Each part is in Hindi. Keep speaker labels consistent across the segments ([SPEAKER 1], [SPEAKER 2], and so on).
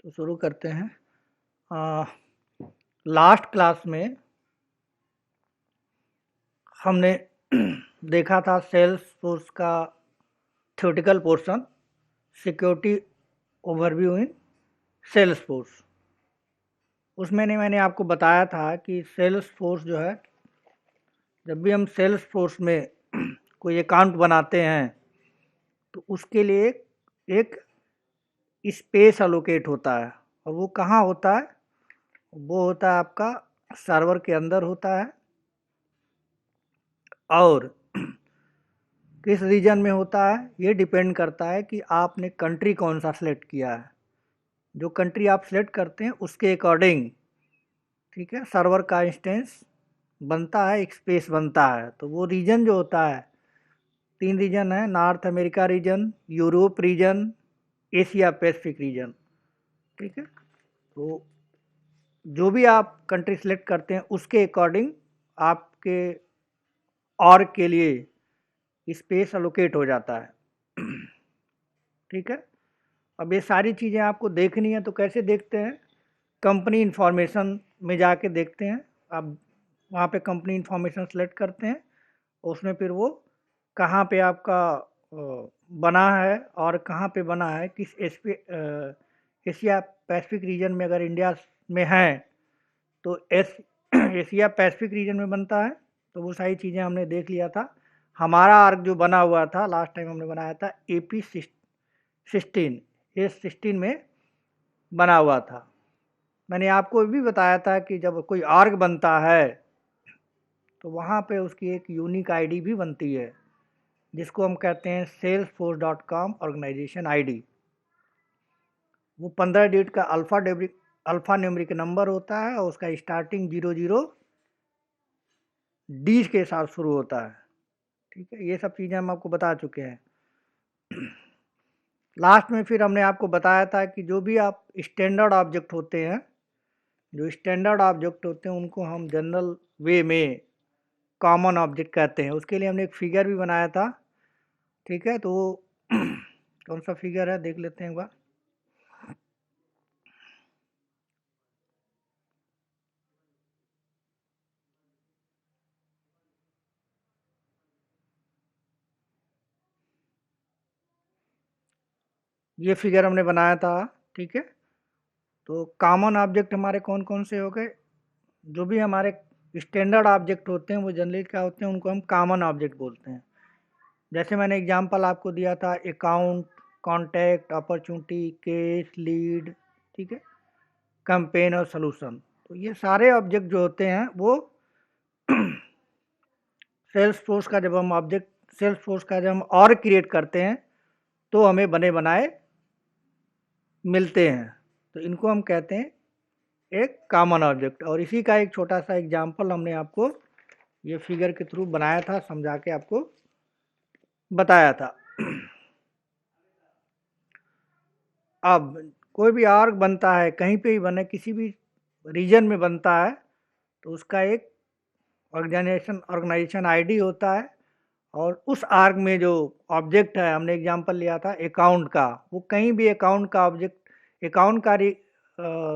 [SPEAKER 1] तो शुरू करते हैं। लास्ट क्लास में हमने देखा था सेल्स फोर्स का थ्योरेटिकल पोर्शन, सिक्योरिटी ओवरव्यू इन सेल्स फोर्स। उसमें मैंने आपको बताया था कि सेल्स फोर्स जो है, जब भी हम सेल्स फोर्स में कोई अकाउंट बनाते हैं तो उसके लिए एक स्पेस अलोकेट होता है। और वो कहाँ होता है? वो होता है आपका सर्वर के अंदर होता है। और किस रीजन में होता है ये डिपेंड करता है कि आपने कंट्री कौन सा सिलेक्ट किया है। जो कंट्री आप सिलेक्ट करते हैं उसके अकॉर्डिंग, ठीक है, सर्वर का इंस्टेंस बनता है, एक स्पेस बनता है। तो वो रीजन जो होता है, 3 रीजन है: North America region, Europe region, Asia Pacific region. ठीक है, तो जो भी आप कंट्री सिलेक्ट करते हैं उसके अकॉर्डिंग आपके ऑर्ग के लिए स्पेस अलोकेट हो जाता है। ठीक है, अब ये सारी चीज़ें आपको देखनी है तो कैसे देखते हैं? कंपनी इन्फॉर्मेशन में जाके देखते हैं। आप वहाँ पे कंपनी इन्फॉर्मेशन सेलेक्ट करते हैं, उसमें फिर वो कहाँ पे आपका बना है और कहाँ पे बना है, किस एशिया पैसिफिक रीजन में। अगर इंडिया में है तो एशिया पैसिफिक रीजन में बनता है। तो वो सारी चीज़ें हमने देख लिया था। हमारा आर्क जो बना हुआ था लास्ट टाइम हमने बनाया था AP16, S16 में बना हुआ था। मैंने आपको भी बताया था कि जब कोई आर्ग बनता है तो वहाँ पे उसकी एक यूनिक आईडी भी बनती है, जिसको हम कहते हैं salesforce.com ऑर्गेनाइजेशन आईडी। वो 15 डिजिट का अल्फ़ा न्यूमेरिक नंबर होता है और उसका स्टार्टिंग 00 डी के साथ शुरू होता है। ठीक है, ये सब चीज़ें हम आपको बता चुके हैं। लास्ट में फिर हमने आपको बताया था कि जो भी आप स्टैंडर्ड ऑब्जेक्ट होते हैं, जो स्टैंडर्ड ऑब्जेक्ट होते हैं उनको हम जनरल वे में कॉमन ऑब्जेक्ट कहते हैं। उसके लिए हमने एक फिगर भी बनाया था। ठीक है, तो कौन सा फिगर है देख लेते हैं एक बार। ये फिगर हमने बनाया था। ठीक है, तो कॉमन ऑब्जेक्ट हमारे कौन कौन से हो गए? जो भी हमारे स्टैंडर्ड ऑब्जेक्ट होते हैं वो जनरली क्या होते हैं, उनको हम कॉमन ऑब्जेक्ट बोलते हैं। जैसे मैंने एग्जांपल आपको दिया था, account, contact, opportunity, case, lead, ठीक है, कैंपेन और सॉल्यूशन। तो ये सारे ऑब्जेक्ट जो होते हैं वो सेल्स फोर्स का जब हम ऑब्जेक्ट सेल्स फोर्स का जब हम और क्रिएट करते हैं तो हमें बने बनाए मिलते हैं। तो इनको हम कहते हैं एक कॉमन ऑब्जेक्ट। और इसी का एक छोटा सा एग्जांपल हमने आपको ये फिगर के थ्रू बनाया था, समझा के आपको बताया था। अब कोई भी आर्ग बनता है, कहीं पे भी बने, किसी भी रीजन में बनता है, तो उसका एक ऑर्गेनाइजेशन आईडी होता है। और उस आर्ग में जो ऑब्जेक्ट है, हमने एग्जांपल लिया था अकाउंट का, वो कहीं भी अकाउंट का ऑब्जेक्ट, अकाउंट का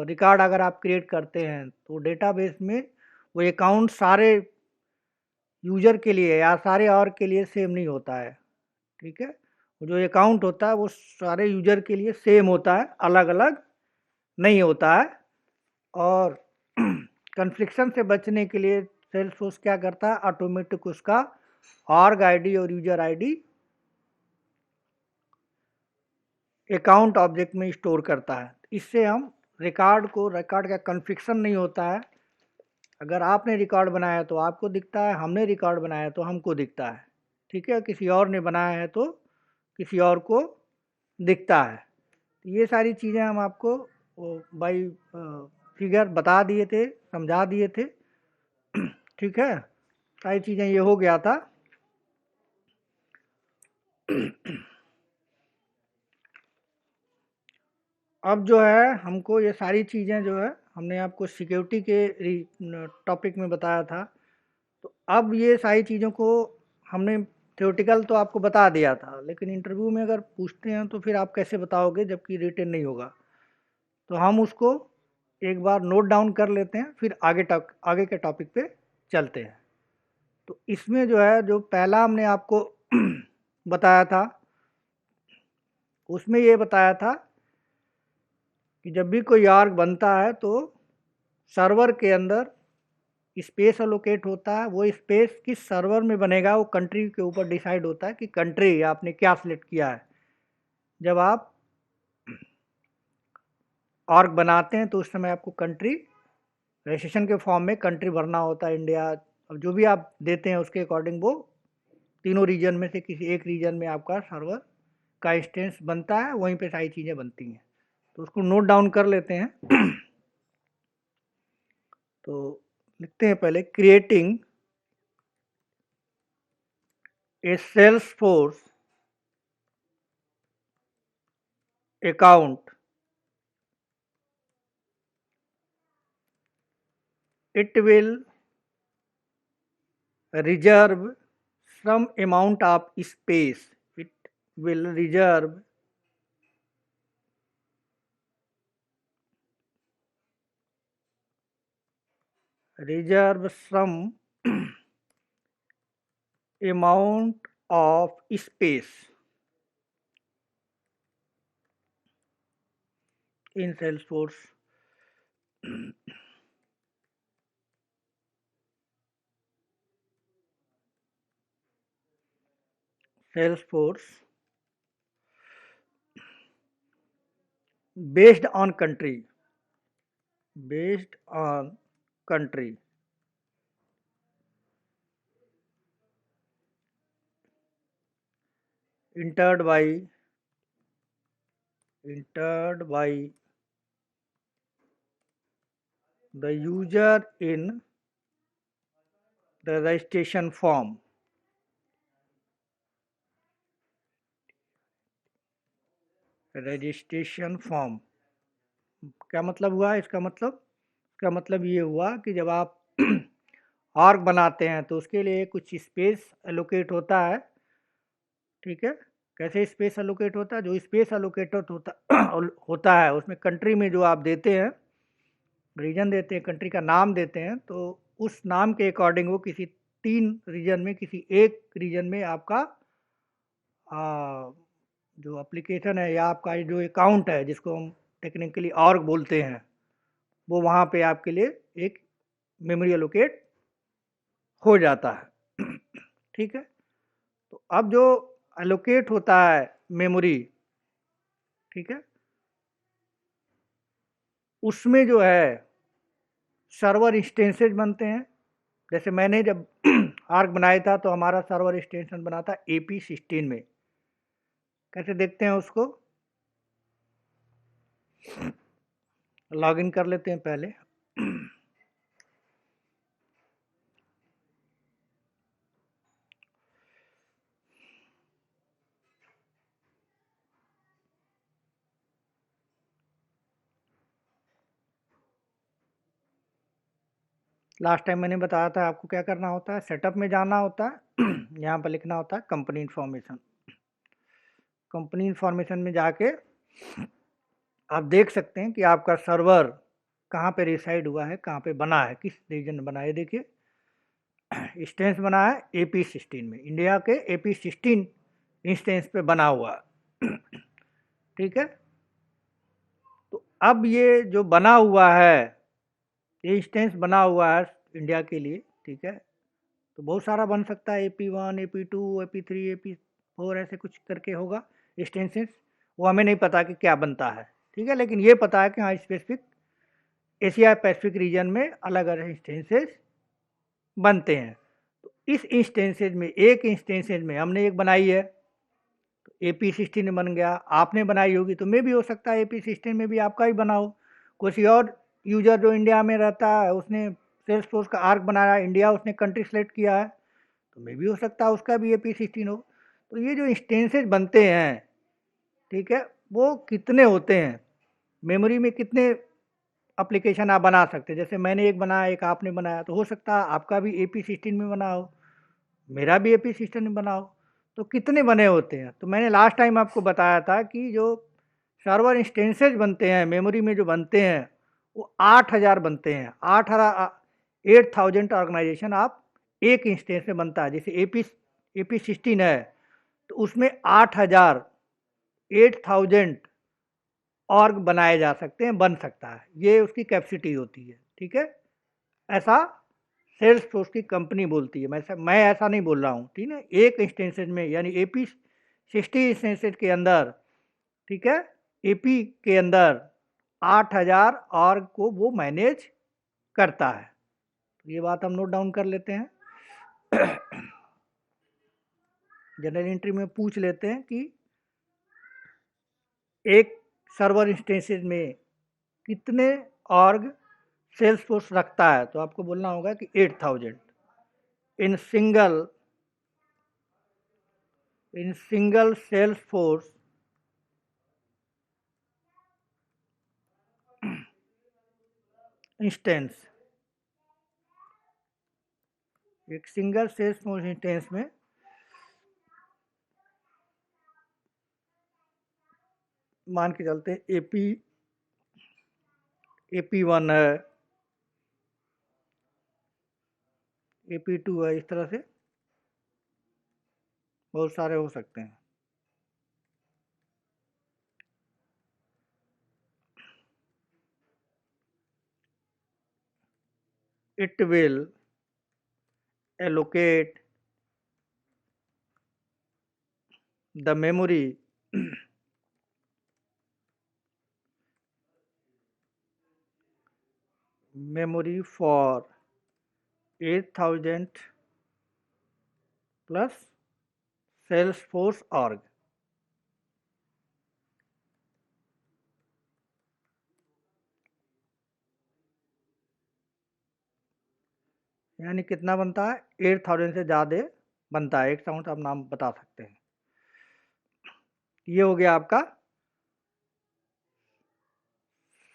[SPEAKER 1] रिकॉर्ड अगर आप क्रिएट करते हैं तो डेटाबेस में वो अकाउंट सारे यूजर के लिए या सारे और के लिए सेम नहीं होता है। ठीक है, वो जो अकाउंट होता है वो सारे यूजर के लिए सेम होता है, अलग अलग नहीं होता है। और कन्फ्लिक्शन से बचने के लिए सेल्सफोर्स क्या करता है, ऑटोमेटिक उसका ऑर्ग आईडी और यूजर आईडी अकाउंट ऑब्जेक्ट में स्टोर करता है। इससे हम रिकॉर्ड का कन्फ्लिक्शन नहीं होता है। अगर आपने रिकॉर्ड बनाया तो आपको दिखता है, हमने रिकॉर्ड बनाया तो हमको दिखता है। ठीक है, किसी और ने बनाया है तो किसी और को दिखता है। तो ये सारी चीज़ें हम आपको बाई फिगर बता दिए थे, समझा दिए थे। ठीक है, सारी चीज़ें ये हो गया था। अब जो है हमको ये सारी चीज़ें जो है हमने आपको सिक्योरिटी के टॉपिक में बताया था। तो अब ये सारी चीज़ों को हमने थ्योरेटिकल तो आपको बता दिया था, लेकिन इंटरव्यू में अगर पूछते हैं तो फिर आप कैसे बताओगे जबकि रिटन नहीं होगा। तो हम उसको एक बार नोट डाउन कर लेते हैं, फिर आगे के टॉपिक पे चलते हैं। तो इसमें जो है, जो पहला हमने आपको बताया था, उसमें ये बताया था कि जब भी कोई आर्ग बनता है तो सर्वर के अंदर स्पेस अलोकेट होता है। वो स्पेस किस सर्वर में बनेगा वो कंट्री के ऊपर डिसाइड होता है कि कंट्री आपने क्या सिलेक्ट किया है। जब आप आर्ग बनाते हैं तो उस समय आपको कंट्री रजिस्ट्रेशन के फॉर्म में कंट्री भरना होता है, इंडिया। अब जो भी आप देते हैं उसके अकॉर्डिंग वो तीनों रीजन में से किसी एक रीजन में आपका सर्वर का इंस्टेंस बनता है, वहीं पे सारी चीज़ें बनती हैं। तो उसको नोट डाउन कर लेते हैं। तो लिखते हैं पहले, creating a Salesforce account, it will reserve some amount of space. It will reserve some amount of space in Salesforce. Salesforce based on country, based on country, entered by the user in the registration form. Registration form क्या मतलब हुआ इसका मतलब ये हुआ कि जब आप आर्ग बनाते हैं तो उसके लिए कुछ स्पेस एलोकेट होता है। ठीक है, कैसे स्पेस एलोकेट होता है? जो स्पेस एलोकेटेड होता है उसमें कंट्री में जो आप देते हैं, रीजन देते हैं, कंट्री का नाम देते हैं, तो उस नाम के अकॉर्डिंग वो किसी 3 रीजन में किसी एक रीजन में आपका जो एप्लीकेशन है या आपका जो अकाउंट है, जिसको हम टेक्निकली ऑर्ग बोलते हैं, वो वहाँ पे आपके लिए एक मेमोरी एलोकेट हो जाता है। ठीक है, तो अब जो एलोकेट होता है मेमोरी, ठीक है, उसमें जो है सर्वर इंस्टेंसेज बनते हैं। जैसे मैंने जब आर्क बनाया था तो हमारा सर्वर इंस्टेंस बना था AP16 में। कैसे देखते हैं उसको? लॉगिन कर लेते हैं पहले। लास्ट टाइम मैंने बताया था आपको क्या करना होता है, सेटअप में जाना होता है। यहाँ पर लिखना होता है कंपनी इन्फॉर्मेशन। कंपनी इन्फॉर्मेशन में जाके आप देख सकते हैं कि आपका सर्वर कहाँ पे रिसाइड हुआ है, कहाँ पे बना है, किस रीजन में बना है। देखिए इंस्टेंस बना है AP16 में, इंडिया के AP16 इंस्टेंस पे बना हुआ। ठीक है, तो अब ये जो बना हुआ है, ये इंस्टेंस बना हुआ है इंडिया के लिए। ठीक है, तो बहुत सारा बन सकता है, AP1, AP2, AP3, AP4 ऐसे कुछ करके होगा इंस्टेंसेस। वो हमें नहीं पता कि क्या बनता है। ठीक है, लेकिन ये पता है कि हाँ स्पेसिफिक एशिया पैसिफिक रीजन में अलग अलग इंस्टेंसेस बनते हैं। तो इस इंस्टेंसेज में, एक इंस्टेंसेज में हमने एक बनाई है तो AP16 बन गया। आपने बनाई होगी तो मे भी हो सकता है AP16 में भी आपका ही बना हो। किसी और यूजर जो इंडिया में रहता है उसने सेल्सफोर्स का आर्क बनाया, इंडिया उसने कंट्री सेलेक्ट किया है, तो मे भी हो सकता है उसका भी AP16 हो। तो ये जो इंस्टेंसेज बनते हैं, ठीक है, वो कितने होते हैं, मेमोरी में कितने एप्लीकेशन आप बना सकते हैं। जैसे मैंने एक बनाया, एक आपने बनाया, तो हो सकता है आपका भी AP16 में बना हो, मेरा भी AP16 में बना हो। तो कितने बने होते हैं? तो मैंने लास्ट टाइम आपको बताया था कि जो सर्वर इंस्टेंसेज बनते हैं मेमोरी में जो बनते हैं वो 8000 बनते हैं। 8000 ऑर्गेनाइजेशन आप एक इंस्टेंस में बनता है। जैसे AP 16 है तो उसमें 8000 ऑर्ग बनाए जा सकते हैं, बन सकता है, ये उसकी कैपेसिटी होती है। ठीक है, ऐसा सेल्स फोर्स की कंपनी बोलती है। मैं ऐसा नहीं बोल रहा हूँ, ठीक है। एक इंस्टेंसेज में यानी AP 60 इंस्टेंसेज के अंदर, ठीक है, AP के अंदर 8000 ऑर्ग को वो मैनेज करता है। तो ये बात हम नोट डाउन कर लेते हैं। जनरल एंट्री में पूछ लेते हैं कि एक सर्वर इंस्टेंसेज में कितने ऑर्ग सेल्स फोर्स रखता है, तो आपको बोलना होगा कि 8000 in single Salesforce instance. एक सिंगल सेल्स फोर्स इंस्टेंस में मान के चलते हैं AP1 है, AP2 है, इस तरह से बहुत सारे हो सकते हैं। It will allocate the memory for 8000 plus Salesforce org। यानी कितना बनता है, 8000 से ज़्यादा बनता है। एक साउंड आप नाम बता सकते हैं। ये हो गया आपका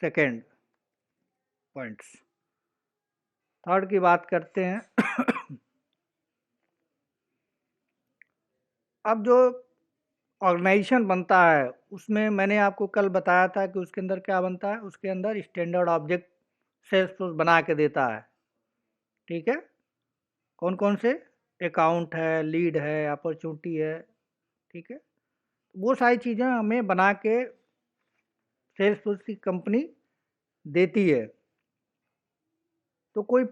[SPEAKER 1] सेकेंड पॉइंट्स। थर्ड की बात करते हैं। अब जो ऑर्गेनाइजेशन बनता है उसमें मैंने आपको कल बताया था कि उसके अंदर क्या बनता है। उसके अंदर स्टैंडर्ड ऑब्जेक्ट सेल्सफोर्स बना के देता है। ठीक है, कौन कौन से, अकाउंट है, लीड है, अपॉर्चुनिटी है। ठीक है, वो सारी चीज़ें हमें बना के सेल्सफोर्स की कंपनी देती है। तो कोई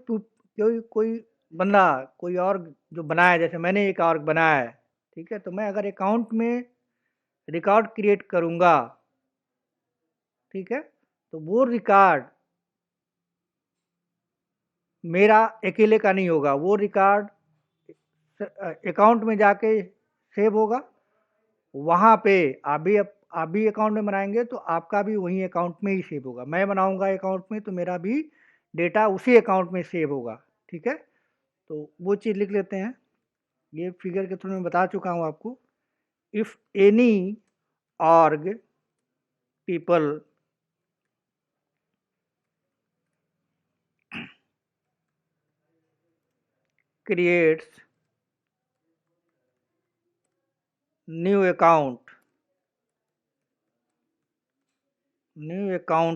[SPEAKER 1] बंदा कोई और जो बनाया, जैसे मैंने एक और बनाया है, ठीक है, तो मैं अगर अकाउंट में रिकॉर्ड क्रिएट करूँगा, ठीक है, तो वो रिकॉर्ड मेरा अकेले का नहीं होगा। वो रिकॉर्ड अकाउंट में जाके सेव होगा। वहाँ पे आप भी अकाउंट में बनाएंगे तो आपका भी वही अकाउंट में ही सेव होगा। मैं बनाऊंगा अकाउंट में तो मेरा भी डेटा उसी अकाउंट में सेव होगा। ठीक है, तो वो चीज़ लिख लेते हैं। ये फिगर के थ्रू मैं बता चुका हूँ आपको। If any org people creates new account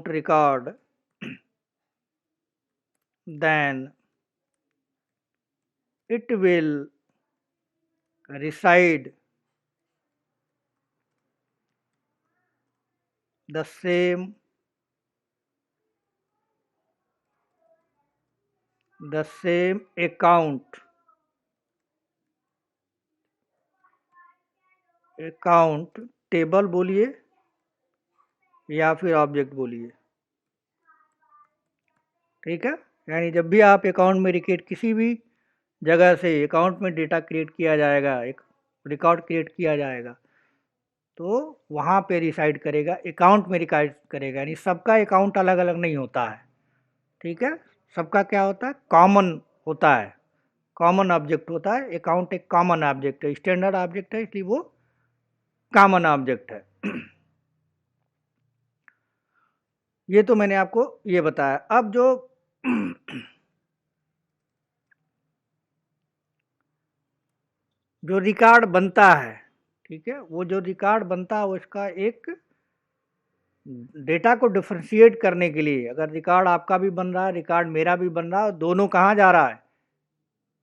[SPEAKER 1] record, then it will reside the same account table बोलिए या फिर ऑब्जेक्ट बोलिए। ठीक है, यानी जब भी आप अकाउंट में किसी भी जगह से अकाउंट में डेटा क्रिएट किया जाएगा, एक रिकॉर्ड क्रिएट किया जाएगा, तो वहाँ पे रिसाइड करेगा, अकाउंट में रिसाइड करेगा। यानी सबका अकाउंट अलग अलग नहीं होता है। ठीक है, सबका क्या होता है, कॉमन होता है, कॉमन ऑब्जेक्ट होता है। अकाउंट एक कॉमन ऑब्जेक्ट है, स्टैंडर्ड ऑब्जेक्ट है, इसलिए वो कॉमन ऑब्जेक्ट है। ये तो मैंने आपको ये बताया। अब जो रिकॉर्ड बनता है, ठीक है, वो जो रिकॉर्ड बनता है वो इसका एक डेटा को डिफरेंशिएट करने के लिए, अगर रिकॉर्ड आपका भी बन रहा है, रिकॉर्ड मेरा भी बन रहा है, दोनों कहाँ जा रहा है?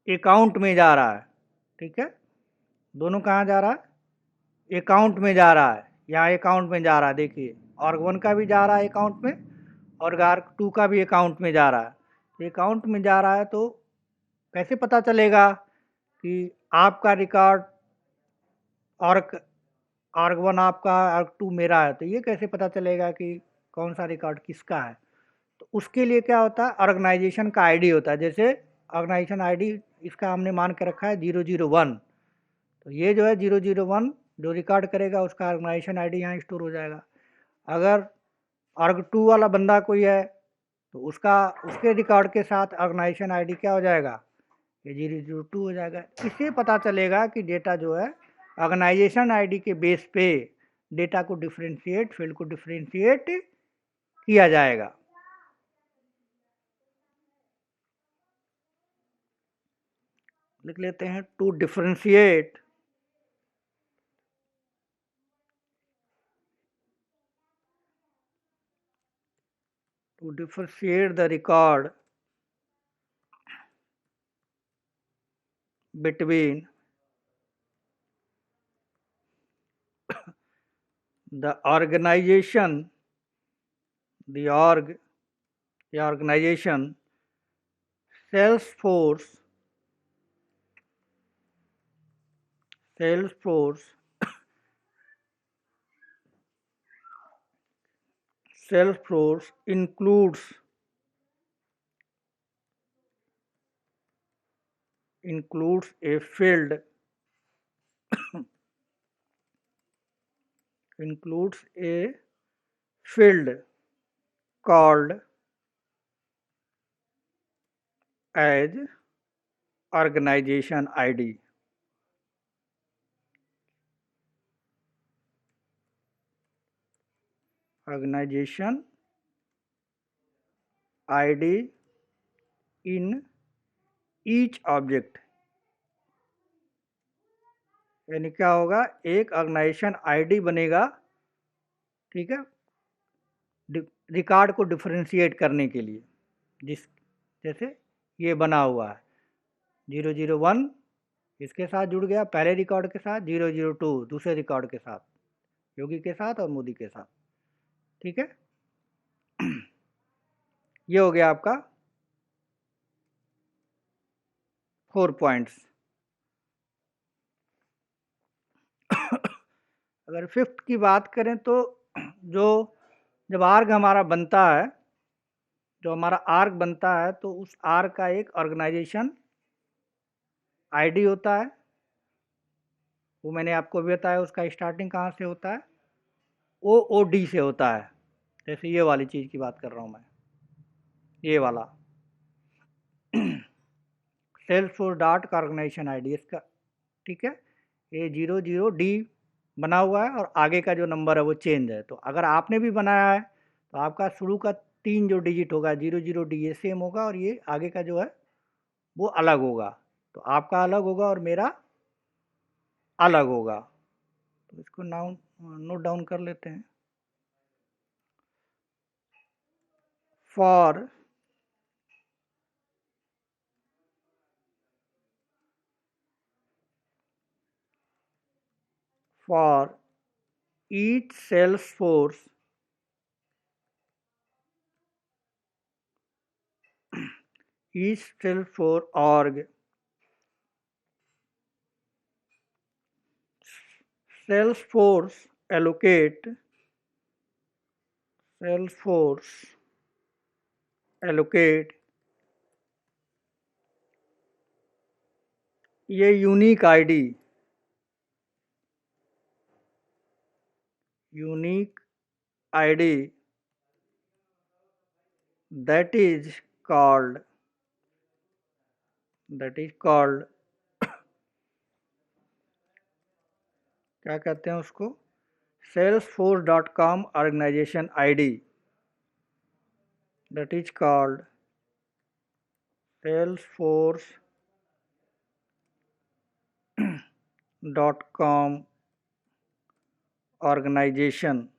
[SPEAKER 1] अकाउंट में जा रहा है। ठीक है, दोनों कहाँ जा रहा है? अकाउंट में जा रहा है। यहाँ अकाउंट में जा रहा है, देखिए ऑर्ग 1 का भी जा रहा है अकाउंट में, और ऑर्ग 2 का भी अकाउंट में जा रहा है। तो अकाउंट में जा रहा है, तो कैसे पता चलेगा कि आपका रिकॉर्ड ऑर्ग ऑर्ग 1 आपका, ऑर्ग 2 मेरा है? तो ये कैसे पता चलेगा कि कौन सा रिकॉर्ड किसका है? तो उसके लिए क्या होता है, ऑर्गेनाइजेशन का आईडी होता है। जैसे ऑर्गेनाइजेशन आईडी इसका हमने मान के रखा है 001, तो ये जो है 001 जो रिकॉर्ड करेगा उसका ऑर्गेनाइजेशन आईडी यहाँ स्टोर हो जाएगा। अगर ऑर्ग 2 वाला बंदा कोई है तो उसका, उसके रिकॉर्ड के साथ ऑर्गेनाइजेशन आईडी क्या हो जाएगा? ये 002 हो जाएगा। इससे पता चलेगा कि डेटा जो है ऑर्गेनाइजेशन आईडी के बेस पे डेटा को डिफरेंशिएट, फील्ड को डिफरेंशिएट किया जाएगा। लिख लेते हैं, to differentiate the record between the organization, the organization, Salesforce, Salesforce, Salesforce includes a field, includes a field called as organization ID. Organization ID in each object, यानी क्या होगा, एक ऑर्गेनाइजेशन आईडी बनेगा, ठीक है, रिकॉर्ड को डिफरेंशिएट करने के लिए। जिस जैसे ये बना हुआ है 001 इसके साथ जुड़ गया पहले रिकॉर्ड के साथ, 002 दूसरे रिकॉर्ड के साथ, योगी के साथ और मोदी के साथ। ठीक है, ये हो गया आपका 4 पॉइंट्स। अगर फिफ्थ की बात करें तो जो जब आर्ग हमारा बनता है, जो हमारा आर्ग बनता है, तो उस आर्ग का एक ऑर्गेनाइजेशन आईडी होता है। वो मैंने आपको भी बताया, उसका स्टार्टिंग कहाँ से होता है? OOD से होता है। जैसे ये वाली चीज़ की बात कर रहा हूँ मैं, ये वाला सेल्सफोर्स डॉट का ऑर्गेनाइजेशन आईडी इसका। ठीक है, ये 00D बना हुआ है और आगे का जो नंबर है वो चेंज है। तो अगर आपने भी बनाया है तो आपका शुरू का 3 जो डिजिट होगा 00D ये सेम होगा, और ये आगे का जो है वो अलग होगा। तो आपका अलग होगा और मेरा अलग होगा। तो इसको नोट डाउन कर लेते हैं। For each Salesforce org, Salesforce allocate ये unique ID that is called क्या कहते हैं उसको, salesforce.com organization ID, that is called salesforce.com organization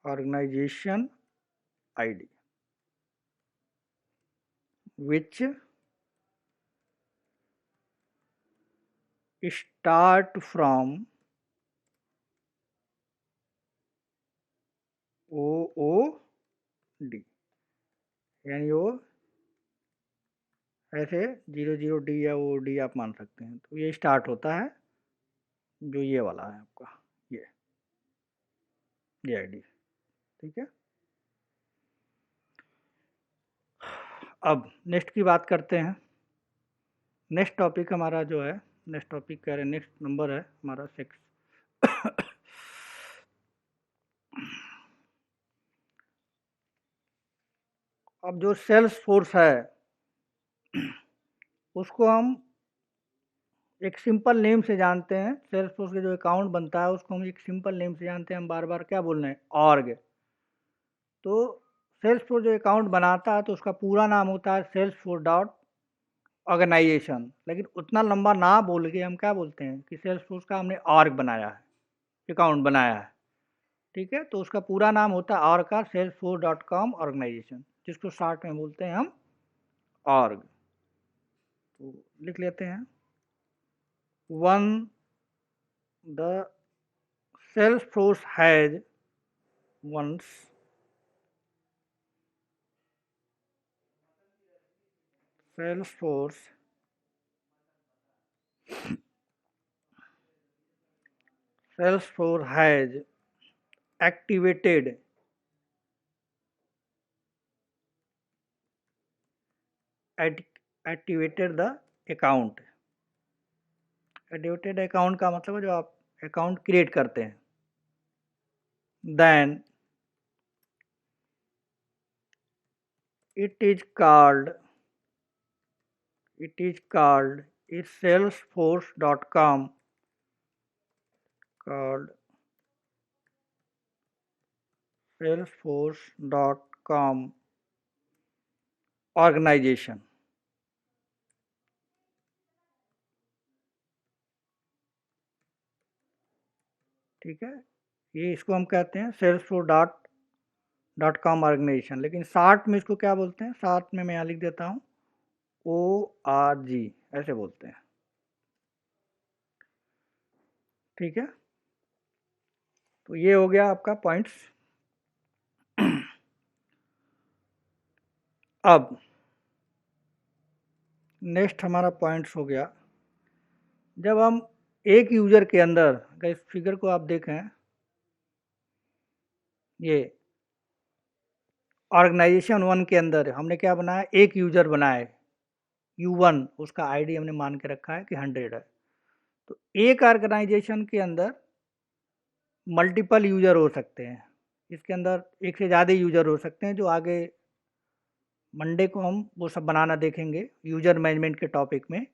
[SPEAKER 1] organization ID which start from OOD, यानी वो ऐसे 00D या OOD आप मान सकते हैं। तो ये स्टार्ट होता है जो ये वाला है आपका, ये आईडी, ठीक है। अब नेक्स्ट की बात करते हैं। नेक्स्ट टॉपिक हमारा जो है, नेक्स्ट टॉपिक कह रहे हैं, नेक्स्ट नंबर है हमारा 6। अब जो सेल्स फोर्स है उसको हम एक सिंपल नेम से जानते हैं। सेल्स फोर्स के जो अकाउंट बनता है उसको हम एक सिंपल नेम से जानते हैं। हम बार बार क्या बोल रहे हैं, ऑर्ग। तो सेल्स फोर्स जो अकाउंट बनाता है तो उसका पूरा नाम होता है सेल्स फोर्स डॉट ऑर्गेनाइजेशन। लेकिन उतना लंबा ना बोल के हम क्या बोलते हैं कि सेल्स फोर्स का हमने ऑर्ग बनाया है, अकाउंट बनाया है, ठीक है। तो उसका पूरा नाम होता है ऑर्ग का salesforce.com ऑर्गेनाइजेशन, जिसको शॉर्ट में बोलते हैं हम ऑर्ग। तो लिख लेते हैं, one the Salesforce has once Salesforce has activated the account। Activated account का मतलब है जो आप अकाउंट क्रिएट करते हैं। then it is called is salesforce.com called salesforce.com organization, ठीक है। ये इसको हम कहते हैं salesforce.com ऑर्गेनाइजेशन। लेकिन शॉर्ट में इसको क्या बोलते हैं, शॉर्ट में मैं यहाँ लिख देता हूँ ORG, ऐसे बोलते हैं, ठीक है। तो ये हो गया आपका पॉइंट्स। अब नेक्स्ट हमारा पॉइंट्स हो गया, जब हम एक यूजर के अंदर, अगर इस फिगर को आप देखें, ये ऑर्गेनाइजेशन 1 के अंदर हमने क्या बनाया, एक यूजर बनाया U1, उसका आईडी हमने मान के रखा है कि 100 है। तो एक ऑर्गेनाइजेशन के अंदर मल्टीपल यूजर हो सकते हैं, इसके अंदर एक से ज़्यादा यूजर हो सकते हैं, जो आगे मंडे को हम वो सब बनाना देखेंगे यूजर मैनेजमेंट के टॉपिक में।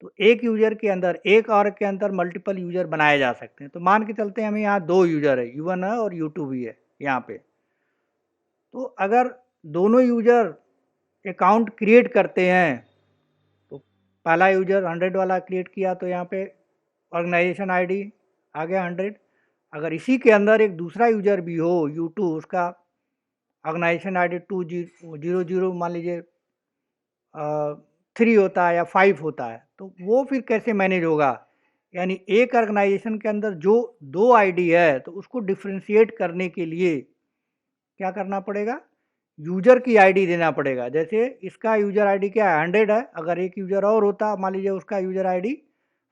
[SPEAKER 1] तो एक यूजर के अंदर, एक और के अंदर मल्टीपल यूजर बनाए जा सकते हैं। तो मान के चलते हैं हमें यहाँ 2 यूजर है, U1 है और U2 भी है यहाँ पे। तो अगर दोनों यूजर अकाउंट क्रिएट करते हैं, तो पहला यूजर 100 वाला क्रिएट किया तो यहाँ पे ऑर्गेनाइजेशन आईडी आ गया 100। अगर इसी के अंदर एक दूसरा यूजर भी हो U2, उसका ऑर्गेनाइजेशन आईडी 200 मान लीजिए 3 होता है या 5 होता है, तो वो फिर कैसे मैनेज होगा। यानी एक ऑर्गेनाइजेशन के अंदर जो 2 आईडी है, तो उसको डिफ्रेंशिएट करने के लिए क्या करना पड़ेगा, यूजर की आईडी देना पड़ेगा। जैसे इसका यूजर आईडी क्या है, 100 है। अगर एक यूजर और होता, मान लीजिए उसका यूजर आईडी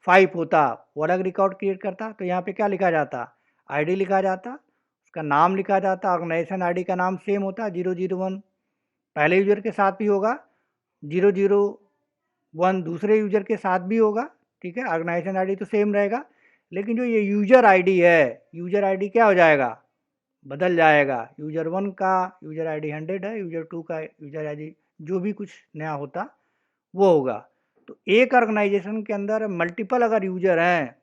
[SPEAKER 1] 5 होता, वो अलग रिकॉर्ड क्रिएट करता, तो यहाँ पे क्या लिखा जाता, आईडी लिखा जाता, उसका नाम लिखा जाता, ऑर्गेनाइजेशन आईडी का नाम सेम होता, 001 पहले यूजर के साथ भी होगा, 001 दूसरे यूजर के साथ भी होगा, ठीक है। ऑर्गेनाइजेशन आईडी तो सेम रहेगा, लेकिन जो ये यूजर आईडी है, यूजर आईडी क्या हो जाएगा, बदल जाएगा। यूजर 1 का यूजर आईडी 100 है, यूजर 2 का यूजर आईडी जो भी कुछ नया होता वो होगा। तो एक ऑर्गेनाइजेशन के अंदर मल्टीपल अगर यूजर हैं,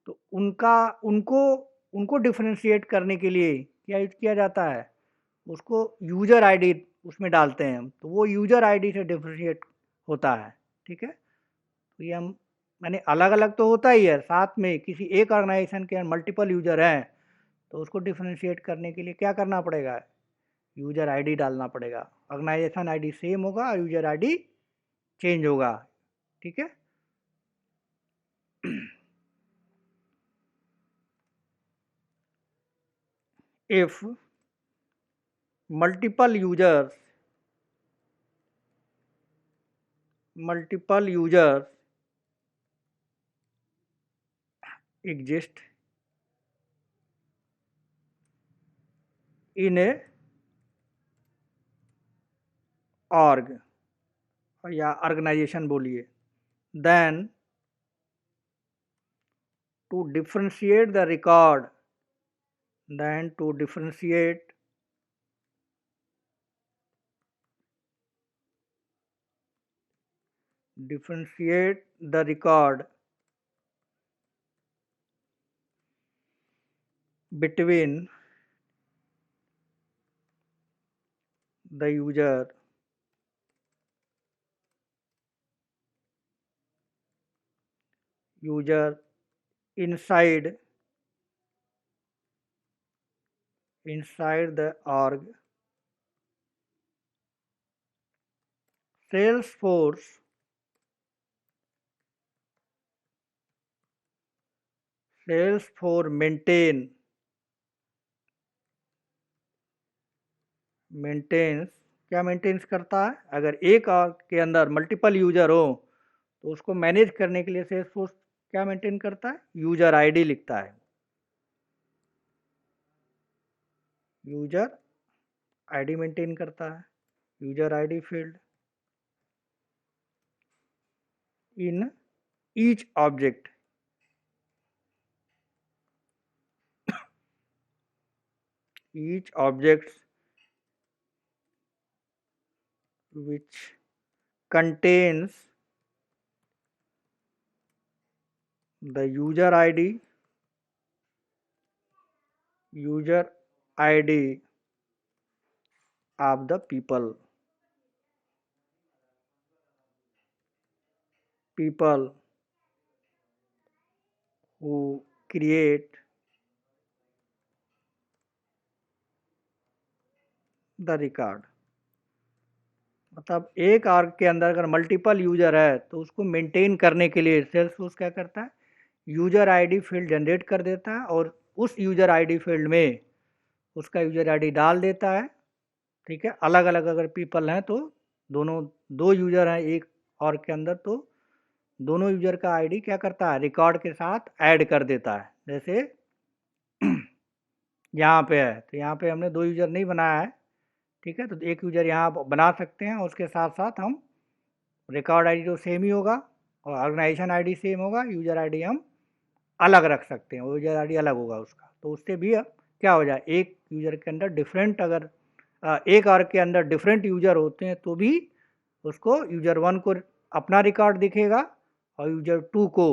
[SPEAKER 1] तो उनको उनको डिफ्रेंशिएट करने के लिए क्या यूज किया जाता है, उसको यूजर आईडी उसमें डालते हैं हम, तो वो यूजर आईडी से डिफ्रेंशिएट होता है, ठीक है। तो ये हम, मैंने अलग अलग तो होता ही है, साथ में किसी एक ऑर्गेनाइजेशन के मल्टीपल यूजर हैं तो उसको डिफरेंशिएट करने के लिए क्या करना पड़ेगा, यूजर आईडी डालना पड़ेगा। ऑर्गेनाइजेशन आईडी सेम होगा और यूजर आईडी चेंज होगा, ठीक है। If multiple users exist in a org या ऑर्गेनाइजेशन बोलिए, then to differentiate the record then to differentiate the record between the user inside the org. Salesforce maintains क्या मेंटेन्स करता है, अगर एक ऑर्ग के अंदर मल्टीपल यूजर हो तो उसको मैनेज करने के लिए सेल्सफोर्स क्या मेंटेन करता है, यूजर आईडी लिखता है, यूजर आईडी मेंटेन करता है, user ID field in each object which contains the user ID of the people who create the record। मतलब एक आर्ग के अंदर अगर मल्टीपल यूजर है तो उसको मेंटेन करने के लिए सेल्सफोर्स क्या करता है, यूजर आईडी फील्ड जनरेट कर देता है और उस यूजर आईडी फील्ड में उसका यूजर आईडी डाल देता है, ठीक है। अलग अलग अगर पीपल हैं तो दो यूजर हैं एक और के अंदर तो दोनों यूजर का आईडी क्या करता है, रिकॉर्ड के साथ ऐड कर देता है। जैसे यहाँ पे है तो यहाँ पे हमने दो यूजर नहीं बनाया है, ठीक है, तो एक यूजर यहाँ बना सकते हैं, उसके साथ साथ हम रिकॉर्ड आईडी तो सेम ही होगा और ऑर्गेनाइजेशन आईडी सेम होगा, यूजर आईडी हम अलग रख सकते हैं, वो यूजर आईडी अलग होगा उसका, तो उससे भी क्या हो जाए, एक यूजर के अंदर डिफरेंट अगर एक आर्ग के अंदर डिफरेंट यूजर होते हैं तो भी उसको यूजर 1 को अपना रिकॉर्ड दिखेगा और यूजर 2 को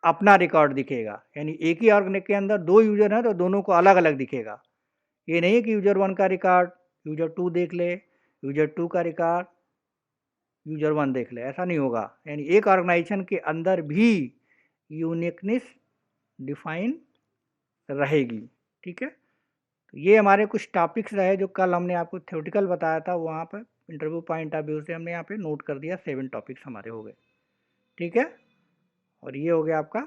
[SPEAKER 1] अपना रिकॉर्ड दिखेगा, यानी एक ही आर्ग के अंदर दो यूजर हैं तो दोनों को अलग अलग दिखेगा। ये नहीं कि यूजर 1 का रिकॉर्ड यूजर 2 देख ले, यूजर 2 का रिकॉर्ड यूजर 1 देख ले, ऐसा नहीं होगा। यानी एक ऑर्गेनाइजेशन के अंदर भी यूनिकनेस डिफाइन रहेगी, ठीक है। तो ये हमारे कुछ टॉपिक्स रहे जो कल हमने आपको थ्योरेटिकल बताया था, वहाँ पर इंटरव्यू पॉइंट ऑफ व्यू से हमने यहाँ पे नोट कर दिया, 7 टॉपिक्स हमारे हो गए, ठीक है। और ये हो गया आपका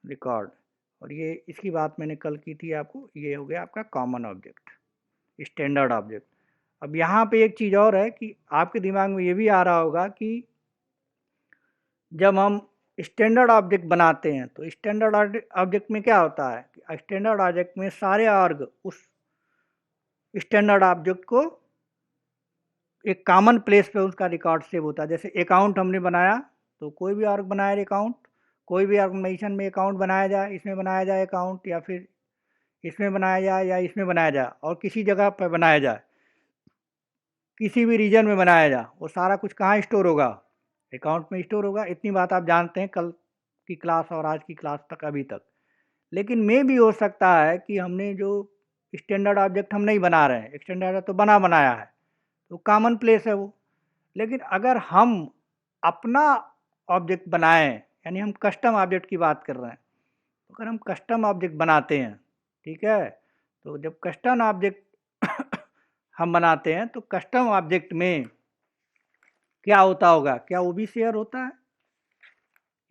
[SPEAKER 1] रिकॉर्ड, और ये इसकी बात मैंने कल की थी आपको, ये हो गया आपका कॉमन ऑब्जेक्ट, स्टैंडर्ड ऑब्जेक्ट। अब यहाँ पे एक चीज़ और है कि आपके दिमाग में ये भी आ रहा होगा कि जब हम स्टैंडर्ड ऑब्जेक्ट बनाते हैं तो स्टैंडर्ड ऑब्जेक्ट में क्या होता है कि स्टैंडर्ड ऑब्जेक्ट में सारे ऑर्ग उस स्टैंडर्ड ऑब्जेक्ट को एक कॉमन प्लेस पे उसका रिकॉर्ड सेव होता है। जैसे अकाउंट हमने बनाया तो कोई भी ऑर्ग बनाए अकाउंट, कोई भी ऑर्गेनाइजेशन में अकाउंट बनाया जाए, इसमें बनाया जाए अकाउंट या फिर इसमें बनाया जाए या इसमें बनाया जाए और किसी जगह पर बनाया जाए, किसी भी रीजन में बनाया जाए, वो सारा कुछ कहाँ स्टोर होगा, अकाउंट में स्टोर होगा। इतनी बात आप जानते हैं कल की क्लास और आज की क्लास तक अभी तक। लेकिन में भी हो सकता है कि हमने जो स्टैंडर्ड ऑब्जेक्ट हम नहीं बना रहे हैं, स्टैंडर्ड तो बनाया है तो कॉमन प्लेस है वो, लेकिन अगर हम अपना ऑब्जेक्ट बनाएं, यानी हम कस्टम ऑब्जेक्ट की बात कर रहे हैं, तो अगर हम कस्टम ऑब्जेक्ट बनाते हैं, ठीक है, तो जब कस्टम ऑब्जेक्ट हम बनाते हैं तो कस्टम ऑब्जेक्ट में क्या होता होगा, क्या वो भी शेयर होता है?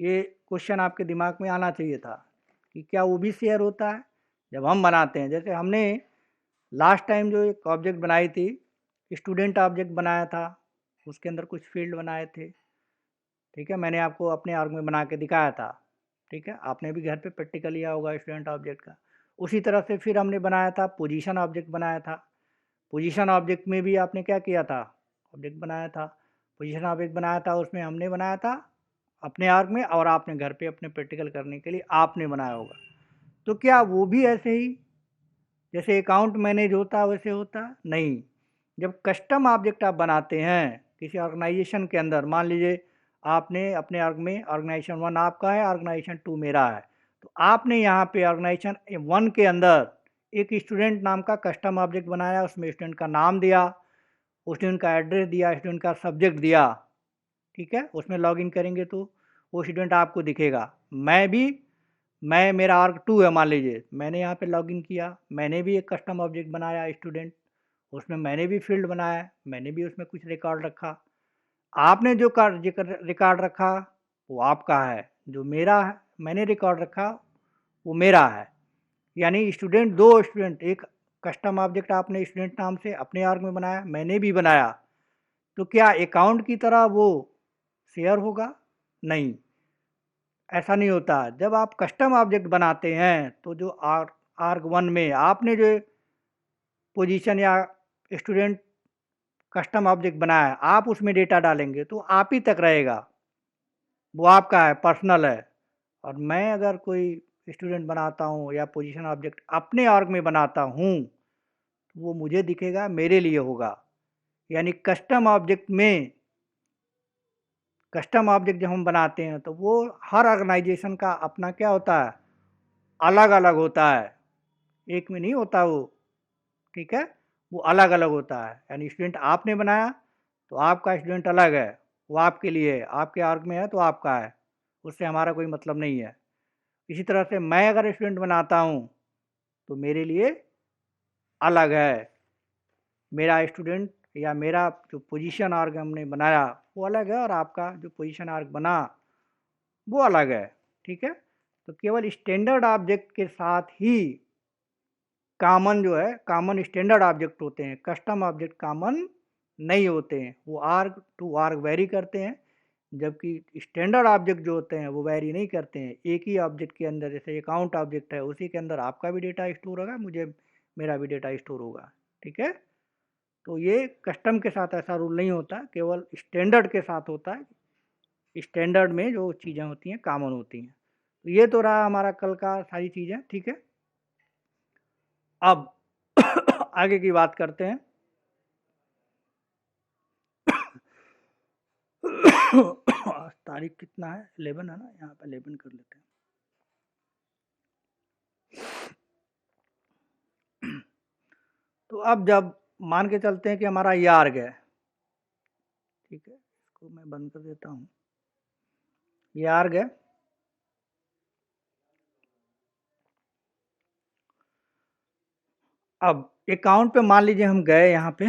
[SPEAKER 1] ये क्वेश्चन आपके दिमाग में आना चाहिए था कि क्या वो भी शेयर होता है जब हम बनाते हैं। जैसे हमने लास्ट टाइम जो एक ऑब्जेक्ट बनाई थी, स्टूडेंट ऑब्जेक्ट बनाया था, उसके अंदर कुछ फील्ड बनाए थे, ठीक है, मैंने आपको अपने आर्ग में बना के दिखाया था, ठीक है, आपने भी घर पे प्रैक्टिकल लिया होगा स्टूडेंट ऑब्जेक्ट का। उसी तरह से फिर हमने बनाया था पोजीशन ऑब्जेक्ट बनाया था। पोजीशन ऑब्जेक्ट में भी आपने क्या किया था, ऑब्जेक्ट बनाया था, पोजीशन ऑब्जेक्ट बनाया था, उसमें हमने बनाया था अपने आर्ग में, और आपने घर पे अपने प्रैक्टिकल करने के लिए आपने बनाया होगा। तो क्या वो भी ऐसे ही जैसे अकाउंट मैनेज होता है वैसे होता? नहीं। जब कस्टम ऑब्जेक्ट आप बनाते हैं किसी ऑर्गेनाइजेशन के अंदर, मान लीजिए आपने अपने आर्ग में ऑर्गेनाइजेशन 1 आपका है, ऑर्गेनाइजेशन 2 मेरा है, तो आपने यहाँ पे ऑर्गेनाइजेशन 1 के अंदर एक स्टूडेंट नाम का कस्टम ऑब्जेक्ट बनाया, उसमें स्टूडेंट का नाम दिया, स्टूडेंट का एड्रेस दिया, स्टूडेंट का सब्जेक्ट दिया, ठीक है, उसमें लॉगिन करेंगे तो वो स्टूडेंट आपको दिखेगा। मैं मेरा आर्ग 2 है, मान लीजिए मैंने यहाँ पे लॉगिन किया, मैंने भी एक कस्टम ऑब्जेक्ट बनाया स्टूडेंट, उसमें मैंने भी फील्ड बनाया, मैंने भी उसमें कुछ रिकॉर्ड रखा। आपने जो रिकॉर्ड रखा वो आपका है, जो मेरा है मैंने रिकॉर्ड रखा वो मेरा है। यानी स्टूडेंट, दो स्टूडेंट, एक कस्टम ऑब्जेक्ट आपने स्टूडेंट नाम से अपने आर्ग में बनाया, मैंने भी बनाया, तो क्या अकाउंट की तरह वो शेयर होगा? नहीं, ऐसा नहीं होता। जब आप कस्टम ऑब्जेक्ट बनाते हैं तो जो आर्ग 1 में आपने जो पोजीशन या स्टूडेंट कस्टम ऑब्जेक्ट बनाया है, आप उसमें डेटा डालेंगे तो आप ही तक रहेगा, वो आपका है, पर्सनल है। और मैं अगर कोई स्टूडेंट बनाता हूँ या पोजीशन ऑब्जेक्ट अपने आर्ग में बनाता हूँ तो वो मुझे दिखेगा, मेरे लिए होगा। यानी कस्टम ऑब्जेक्ट जब हम बनाते हैं तो वो हर ऑर्गेनाइजेशन का अपना क्या होता है, अलग अलग होता है, एक में नहीं होता वो, ठीक है, वो अलग अलग होता है। यानी स्टूडेंट आपने बनाया तो आपका स्टूडेंट अलग है, वो आपके लिए है, आपके आर्ग में है तो आपका है, उससे हमारा कोई मतलब नहीं है। इसी तरह से मैं अगर स्टूडेंट बनाता हूँ तो मेरे लिए अलग है, मेरा स्टूडेंट या मेरा जो पोजीशन आर्ग हमने बनाया वो अलग है, और आपका जो पोजीशन आर्ग बना वो अलग है, ठीक है। तो केवल स्टैंडर्ड ऑब्जेक्ट के साथ ही कॉमन जो है, कॉमन स्टैंडर्ड ऑब्जेक्ट होते हैं, कस्टम ऑब्जेक्ट कॉमन नहीं होते हैं, वो आर्ग टू आर्ग वेरी करते हैं, जबकि स्टैंडर्ड ऑब्जेक्ट जो होते हैं वो वेरी नहीं करते हैं। एक ही ऑब्जेक्ट के अंदर, जैसे अकाउंट ऑब्जेक्ट है, उसी के अंदर आपका भी डेटा स्टोर होगा, मुझे मेरा भी डेटा स्टोर होगा, ठीक है। तो ये कस्टम के साथ ऐसा रूल नहीं होता, केवल स्टैंडर्ड के साथ होता है। स्टैंडर्ड में जो चीज़ें होती हैं कॉमन होती हैं। तो ये तो रहा हमारा कल का सारी चीज़ें, ठीक है। अब आगे की बात करते हैं। आज तारीख कितना है, 11 है ना, यहाँ पे 11 कर लेते हैं। तो अब जब मान के चलते हैं कि हमारा ये आर्ग है, ठीक है, इसको मैं बंद कर देता हूँ, ये आर्ग है। अब अकाउंट पे मान लीजिए हम गए यहाँ पे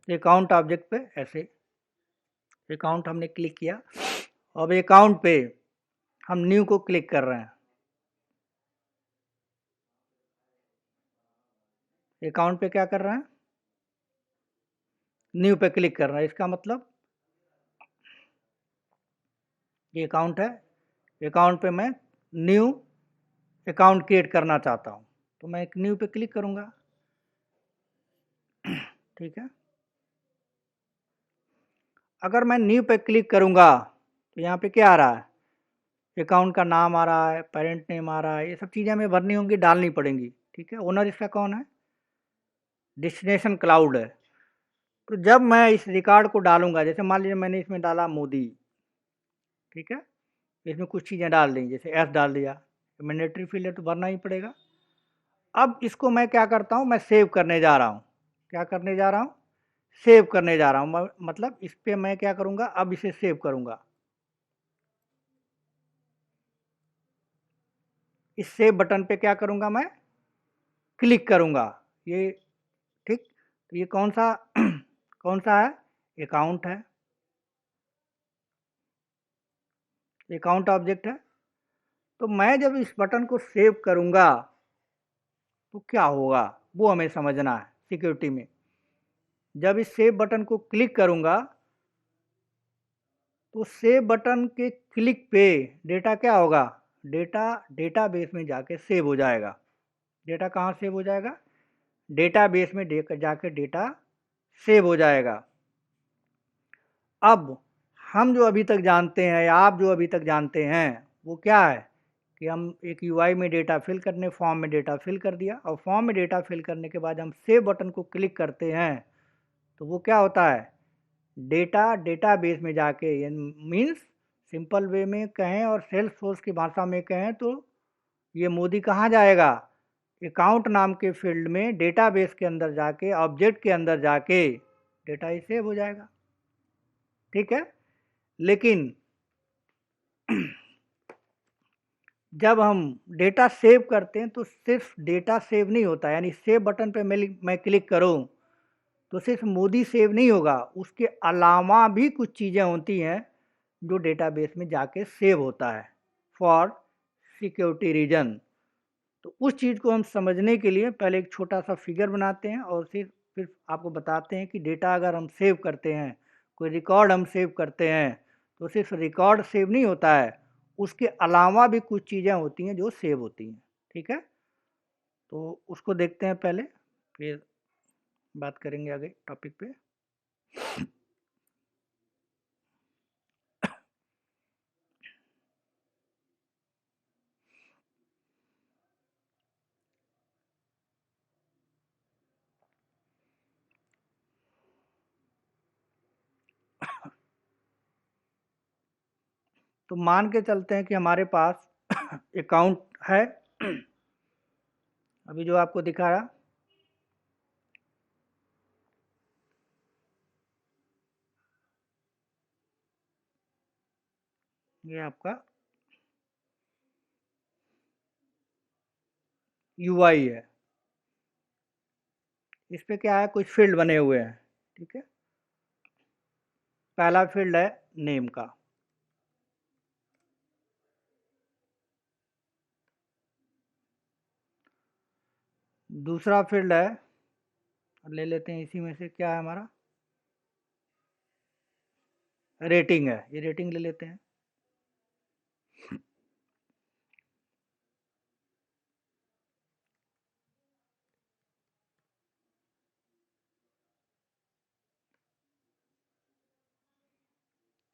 [SPEAKER 1] अकाउंट ऑब्जेक्ट पे, ऐसे अकाउंट हमने क्लिक किया, अब अकाउंट पे हम न्यू को क्लिक कर रहे हैं, अकाउंट पे क्या कर रहे हैं, न्यू पे क्लिक कर रहा है। इसका मतलब ये अकाउंट है, अकाउंट पे मैं न्यू अकाउंट क्रिएट करना चाहता हूँ, तो मैं एक न्यू पे क्लिक करूँगा, ठीक है। अगर मैं न्यू पे क्लिक करूँगा तो यहाँ पे क्या आ रहा है, अकाउंट का नाम आ रहा है, पेरेंट नेम आ रहा है, ये सब चीज़ें हमें भरनी होंगी, डालनी पड़ेंगी, ठीक है। ओनर इसका कौन है, डेस्टिनेशन क्लाउड है। तो जब मैं इस रिकॉर्ड को डालूंगा, जैसे मान लीजिए मैंने इसमें डाला मोदी, ठीक है, इसमें कुछ चीज़ें डाल दी, जैसे एस डाल दिया, मैंडेटरी फील्ड है तो भरना ही पड़ेगा। अब इसको मैं क्या करता हूँ, मैं सेव करने जा रहा हूँ, क्या करने जा रहा हूँ, सेव करने जा रहा हूँ, मतलब इस पर मैं क्या करूँगा, अब इसे सेव करूँगा। इस सेव बटन पे क्या करूँगा मैं, क्लिक करूँगा। ये ठीक, तो ये कौन सा कौन सा है, अकाउंट है, अकाउंट ऑब्जेक्ट है। तो मैं जब इस बटन को सेव करूँगा तो क्या होगा वो हमें समझना है सिक्योरिटी में। जब इस सेव बटन को क्लिक करूँगा तो सेव बटन के क्लिक पे डेटा क्या होगा, डेटा डेटाबेस में जाके सेव हो जाएगा। डेटा कहाँ सेव हो जाएगा, डेटाबेस में जाके डेटा सेव हो जाएगा। अब हम जो अभी तक जानते हैं या आप जो अभी तक जानते हैं वो क्या है कि हम एक यूआई में डेटा फिल करने, फॉर्म में डेटा फिल कर दिया और फॉर्म में डेटा फिल करने के बाद हम सेव बटन को क्लिक करते हैं तो वो क्या होता है, डेटा डेटाबेस में जाके, मीन्स सिंपल वे में कहें और सेल्स फोर्स की भाषा में कहें तो ये मोदी कहाँ जाएगा, अकाउंट नाम के फील्ड में डेटाबेस के अंदर जाके, ऑब्जेक्ट के अंदर जाके डेटा ही सेव हो जाएगा। ठीक है, लेकिन जब हम डेटा सेव करते हैं तो सिर्फ डेटा सेव नहीं होता, यानी सेव बटन पे मैं क्लिक करूं तो सिर्फ मोदी सेव नहीं होगा, उसके अलावा भी कुछ चीज़ें होती हैं जो डेटाबेस में जाके सेव होता है फॉर सिक्योरिटी रीजन। तो उस चीज़ को हम समझने के लिए पहले एक छोटा सा फिगर बनाते हैं और फिर आपको बताते हैं कि डेटा अगर हम सेव करते हैं, कोई रिकॉर्ड हम सेव करते हैं तो सिर्फ रिकॉर्ड सेव नहीं होता है, उसके अलावा भी कुछ चीज़ें होती हैं जो सेव होती हैं। ठीक है, तो उसको देखते हैं पहले, फिर बात करेंगे आगे टॉपिक पे। तो मान के चलते हैं कि हमारे पास अकाउंट है, अभी जो आपको दिखाया, ये आपका यूआई है। इस पे क्या है, कुछ फील्ड बने हुए हैं। ठीक है, पहला फील्ड है नेम का, दूसरा फील्ड है, ले लेते हैं इसी में से, क्या है हमारा, रेटिंग है, ये रेटिंग ले लेते हैं।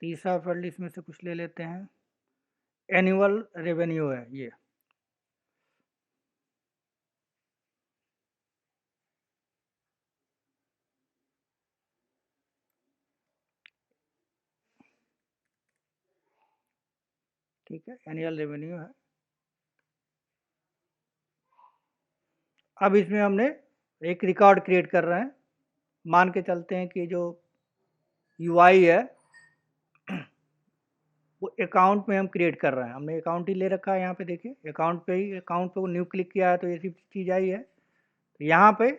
[SPEAKER 1] तीसरा फील्ड इसमें से कुछ ले लेते हैं, एनुअल रेवेन्यू है ये। ठीक है, एनुअल रेवेन्यू है। अब इसमें हमने एक रिकॉर्ड क्रिएट कर रहे हैं, मान के चलते हैं कि जो यूआई है वो अकाउंट में हम क्रिएट कर रहे हैं, हमने अकाउंट ही ले रखा है। यहाँ पे देखिए अकाउंट पे ही, अकाउंट पे वो न्यू क्लिक किया है तो ऐसी चीज़ आई है। तो यहाँ पे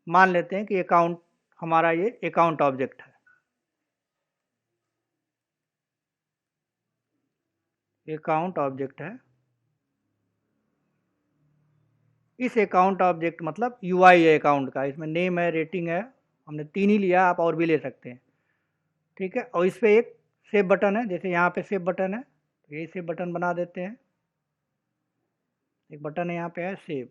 [SPEAKER 1] मान लेते हैं कि अकाउंट, हमारा ये अकाउंट ऑब्जेक्ट है, अकाउंट ऑब्जेक्ट है। इस अकाउंट ऑब्जेक्ट मतलब यूआई है अकाउंट का, इसमें नेम है, रेटिंग है, हमने तीन ही लिया, आप और भी ले सकते हैं। ठीक है, और इस पे एक सेव बटन है, जैसे यहाँ पे सेव बटन है तो यही सेव बटन बना देते हैं, एक बटन है यहाँ पे है सेव।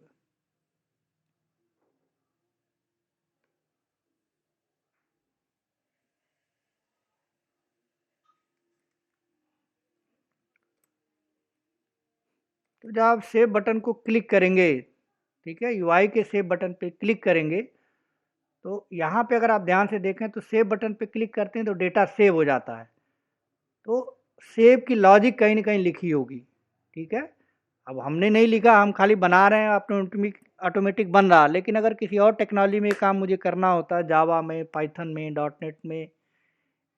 [SPEAKER 1] तो जब आप सेव बटन को क्लिक करेंगे, ठीक है, यूआई के सेव बटन पे क्लिक करेंगे तो यहाँ पे अगर आप ध्यान से देखें तो सेव बटन पे क्लिक करते हैं तो डेटा सेव हो जाता है। तो सेव की लॉजिक कहीं ना कहीं लिखी होगी। ठीक है, अब हमने नहीं लिखा, हम खाली बना रहे हैं, अपने ऑटोमेटिक बन रहा। लेकिन अगर किसी और टेक्नोलॉजी में काम मुझे करना होता, जावा में, पाइथन में, डॉटनेट में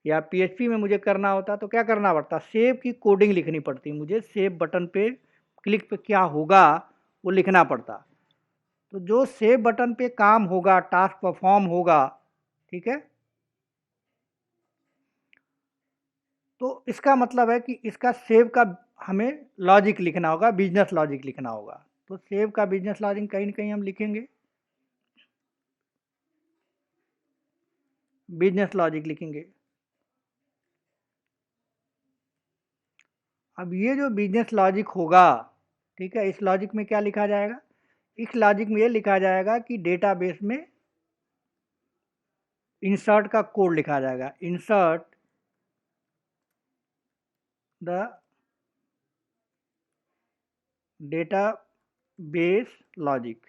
[SPEAKER 1] या पीएचपी में मुझे करना होता तो क्या करना पड़ता, सेव की कोडिंग लिखनी पड़ती मुझे, सेव बटन पे क्लिक पे क्या होगा वो लिखना पड़ता। तो जो सेव बटन पे काम होगा, टास्क परफॉर्म होगा, ठीक है, तो इसका मतलब है कि इसका सेव का हमें लॉजिक लिखना होगा, बिजनेस लॉजिक लिखना होगा। तो सेव का बिजनेस लॉजिक कहीं ना कहीं हम लिखेंगे, बिजनेस लॉजिक लिखेंगे। अब ये जो बिजनेस लॉजिक होगा, ठीक है, इस लॉजिक में क्या लिखा जाएगा? इस लॉजिक में ये लिखा जाएगा कि डेटाबेस में इंसर्ट का कोड लिखा जाएगा, इंसर्ट द डेटाबेस लॉजिक।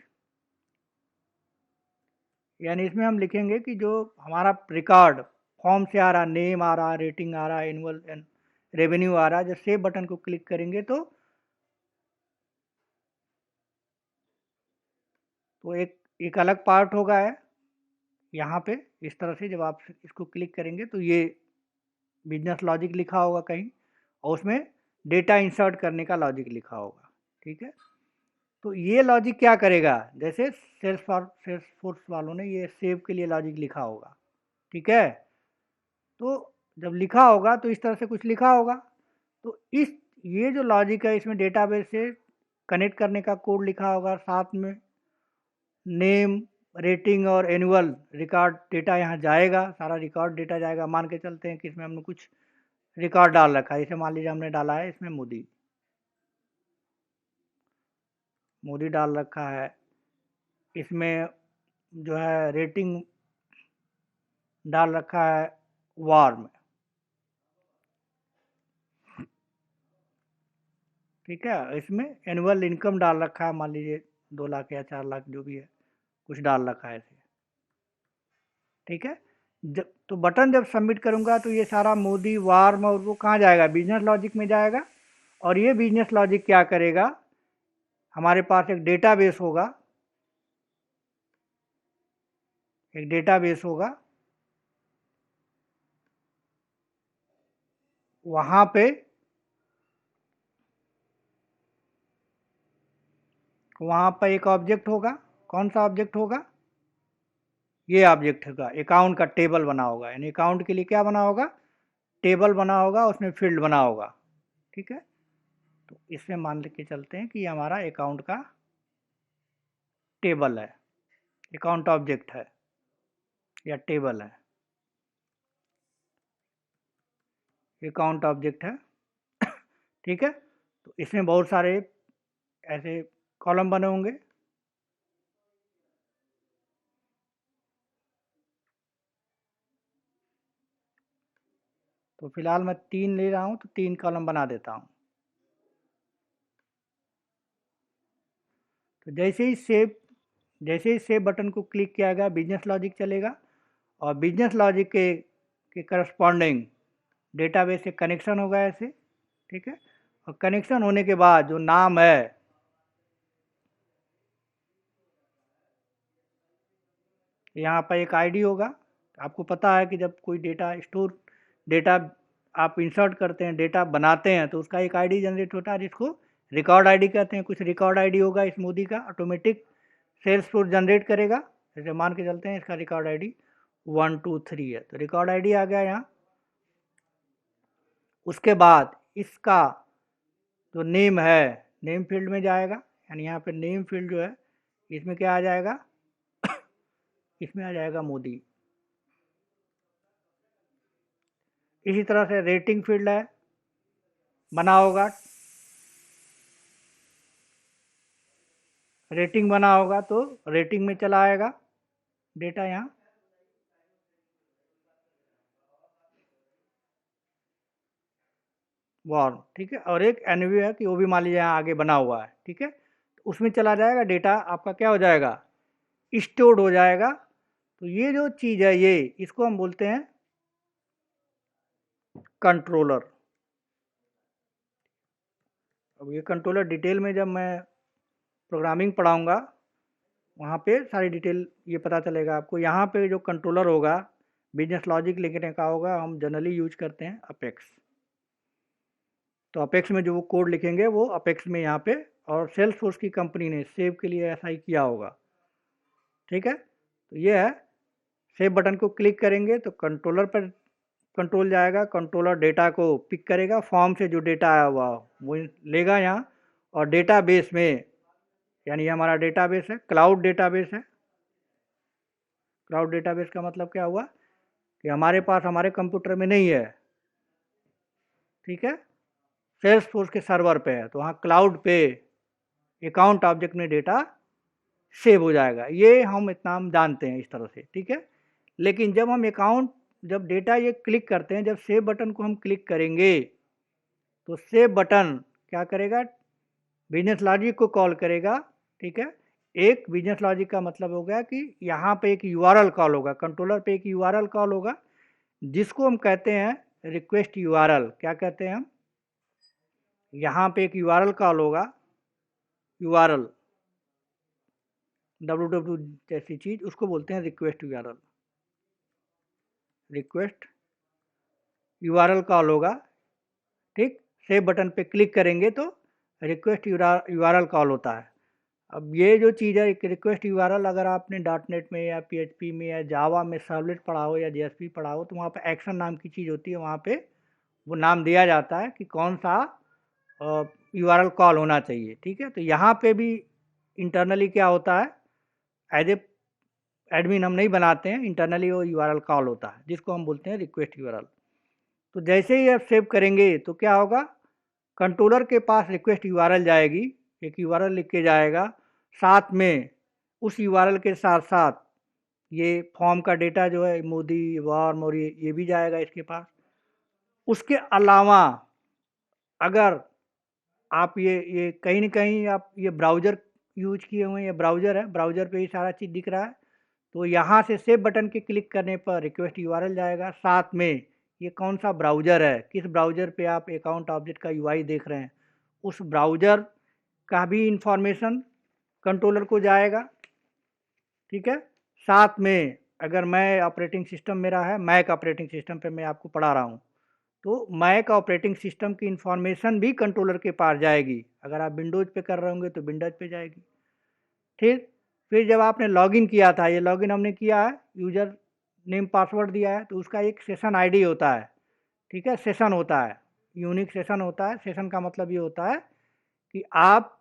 [SPEAKER 1] यानी इसमें हम लिखेंगे कि जो हमारा रिकॉर्ड फॉर्म से आ रहा, नेम आ रहा, रेटिंग आ रहा, एनुअल रेवेन्यू आ रहा, जब सेव बटन को क्लिक करेंगे तो एक अलग पार्ट होगा है यहाँ पे। इस तरह से जब आप इसको क्लिक करेंगे तो ये बिजनेस लॉजिक लिखा होगा कहीं, और उसमें डेटा इंसर्ट करने का लॉजिक लिखा होगा, ठीक है। तो ये लॉजिक क्या करेगा, जैसे सेल्सफोर्स वालों ने ये सेव के लिए लॉजिक लिखा होगा, ठीक है। तो जब लिखा होगा तो इस तरह से कुछ लिखा होगा। तो ये जो लॉजिक है इसमें डेटाबेस से कनेक्ट करने का कोड लिखा होगा, साथ में नेम, रेटिंग और एनुअल रिकॉर्ड डेटा यहाँ जाएगा, सारा रिकॉर्ड डेटा जाएगा। मान के चलते हैं कि इसमें हमने कुछ रिकॉर्ड डाल रखा है, जैसे मान लीजिए हमने डाला है इसमें मोदी, मोदी डाल रखा है। इसमें जो है रेटिंग डाल रखा है वार में, ठीक है। इसमें एनुअल इनकम डाल रखा है, मान लीजिए 2 लाख या 4 लाख जो भी है, कुछ डाल रखा है ऐसे, ठीक है। जब तो बटन जब सबमिट करूंगा तो ये सारा मोदी वार्म और वो कहाँ जाएगा, बिजनेस लॉजिक में जाएगा। और ये बिजनेस लॉजिक क्या करेगा, हमारे पास एक डेटाबेस होगा, एक डेटाबेस होगा, वहां पे एक ऑब्जेक्ट होगा। कौन सा ऑब्जेक्ट होगा, ये ऑब्जेक्ट होगा, अकाउंट का टेबल बना होगा। यानी अकाउंट के लिए क्या बना होगा, टेबल बना होगा, उसमें फील्ड बना होगा, ठीक है। तो इसमें मान के चलते हैं कि ये हमारा अकाउंट का टेबल है, अकाउंट ऑब्जेक्ट है या टेबल है, अकाउंट ऑब्जेक्ट है, ठीक है। तो इसमें बहुत सारे ऐसे कॉलम बने होंगे। तो फिलहाल मैं 3 ले रहा हूँ, तो 3 कॉलम बना देता हूँ। तो जैसे ही सेव बटन को क्लिक किया गया, बिजनेस लॉजिक चलेगा, और बिजनेस लॉजिक के करस्पॉन्डिंग डेटाबेस से कनेक्शन होगा ऐसे, ठीक है। और कनेक्शन होने के बाद जो नाम है, यहाँ पर एक आईडी होगा। आपको पता है कि जब कोई डेटा आप इंसर्ट करते हैं, डेटा बनाते हैं, तो उसका एक आईडी जनरेट होता है जिसको रिकॉर्ड आईडी कहते हैं। कुछ रिकॉर्ड आईडी होगा इस मोदी का, ऑटोमेटिक सेल्सफोर्स जनरेट करेगा। जैसे मान के चलते हैं इसका रिकॉर्ड आईडी 123 है, तो रिकॉर्ड आईडी आ गया यहाँ। उसके बाद इसका जो नेम है, नेम फील्ड में जाएगा। यानी यहाँ पे नेम फील्ड जो है इसमें क्या आ जाएगा, इसमें आ जाएगा मोदी। इसी तरह से रेटिंग फील्ड है, बना होगा, रेटिंग बना होगा तो रेटिंग में चला आएगा डेटा यहाँ। वॉर्म, ठीक है। और एक एनवी है कि वो भी मान लीजिए यहाँ आगे बना हुआ है, ठीक है। तो उसमें चला जाएगा, डेटा आपका क्या हो जाएगा, स्टोर्ड हो जाएगा। तो ये जो चीज़ है, ये इसको हम बोलते हैं कंट्रोलर। अब ये कंट्रोलर डिटेल में जब मैं प्रोग्रामिंग पढ़ाऊँगा वहाँ पे सारी डिटेल ये पता चलेगा आपको। यहाँ पे जो कंट्रोलर होगा, बिजनेस लॉजिक लिखने का होगा, हम जनरली यूज करते हैं अपेक्स। तो अपेक्स में जो वो कोड लिखेंगे वो अपेक्स में यहाँ पे, और सेल्सफोर्स की कंपनी ने सेव के लिए ऐसा ही किया होगा। ठीक है, तो ये है, सेव बटन को क्लिक करेंगे तो कंट्रोलर पर कंट्रोल जाएगा, कंट्रोलर डेटा को पिक करेगा, फॉर्म से जो डेटा आया हुआ वो लेगा यहाँ, और डेटाबेस में, यानी ये हमारा डेटाबेस है, क्लाउड डेटाबेस है। क्लाउड डेटाबेस का मतलब क्या हुआ कि हमारे पास हमारे कंप्यूटर में नहीं है, ठीक है, सेल्सफोर्स के सर्वर पे है, तो वहाँ क्लाउड पे अकाउंट ऑब्जेक्ट में डेटा सेव हो जाएगा। ये हम इतना हम जानते हैं इस तरह से, ठीक है। लेकिन जब हम अकाउंट, जब डेटा ये क्लिक करते हैं, जब सेव बटन को हम क्लिक करेंगे तो सेव बटन क्या करेगा, बिजनेस लॉजिक को कॉल करेगा, ठीक है। एक बिजनेस लॉजिक का मतलब हो गया कि यहाँ पे एक यूआरएल कॉल होगा, कंट्रोलर पे एक यूआरएल कॉल होगा, जिसको हम कहते हैं रिक्वेस्ट यूआरएल। क्या कहते हैं हम, यहाँ पे एक यूआरएल कॉल होगा, यूआरएल www जैसी चीज, उसको बोलते हैं request URL. Request URL call होगा, ठीक। सेव बटन पे क्लिक करेंगे तो रिक्वेस्ट यूआरएल कॉल होता है। अब ये जो चीज़ है, एक रिक्वेस्ट यूआरएल, अगर आपने डॉटनेट में या पीएचपी में या जावा में सर्वलेट पढ़ा हो या जेएसपी पढ़ा हो, तो वहाँ पे एक्शन नाम की चीज़ होती है, वहाँ पे वो नाम दिया जाता है कि कौन सा यूआरएल कॉल होना चाहिए, ठीक है। तो यहाँ पे भी इंटरनली क्या होता है, एज ए एडमिन हम नहीं बनाते हैं, इंटरनली वो यूआरएल कॉल होता है, जिसको हम बोलते हैं रिक्वेस्ट यूआरएल। तो जैसे ही आप सेव करेंगे तो क्या होगा, कंट्रोलर के पास रिक्वेस्ट यूआरएल जाएगी, एक यूआरएल लिख के जाएगा, साथ में उस यूआरएल के साथ साथ ये फॉर्म का डेटा जो है, मोदी वार्म और ये भी जाएगा इसके पास। उसके अलावा अगर आप ये कहीं ना कहीं आप ये ब्राउज़र यूज किए हुए हैं, ये ब्राउज़र है, ब्राउज़र पे ही सारा चीज़ दिख रहा है, तो यहाँ से सेव बटन के क्लिक करने पर रिक्वेस्ट यूआरएल जाएगा, साथ में ये कौन सा ब्राउज़र है, किस ब्राउज़र पे आप अकाउंट ऑब्जेक्ट का यूआई देख रहे हैं, उस ब्राउज़र का भी इंफॉर्मेशन कंट्रोलर को जाएगा, ठीक है। साथ में अगर मैं ऑपरेटिंग सिस्टम मेरा है, मैक ऑपरेटिंग सिस्टम पे मैं आपको पढ़ा रहा हूँ, तो मैक ऑपरेटिंग सिस्टम की इंफॉर्मेशन भी कंट्रोलर के पास जाएगी। अगर आप विंडोज़ पे कर रहे होंगे तो विंडोज़ पे जाएगी, ठीक। फिर जब आपने लॉगिन किया था, ये लॉगिन हमने किया है, यूज़र नेम पासवर्ड दिया है, तो उसका एक सेशन आईडी होता है, ठीक है, सेशन होता है, यूनिक सेशन होता है। सेशन का मतलब ये होता है कि आप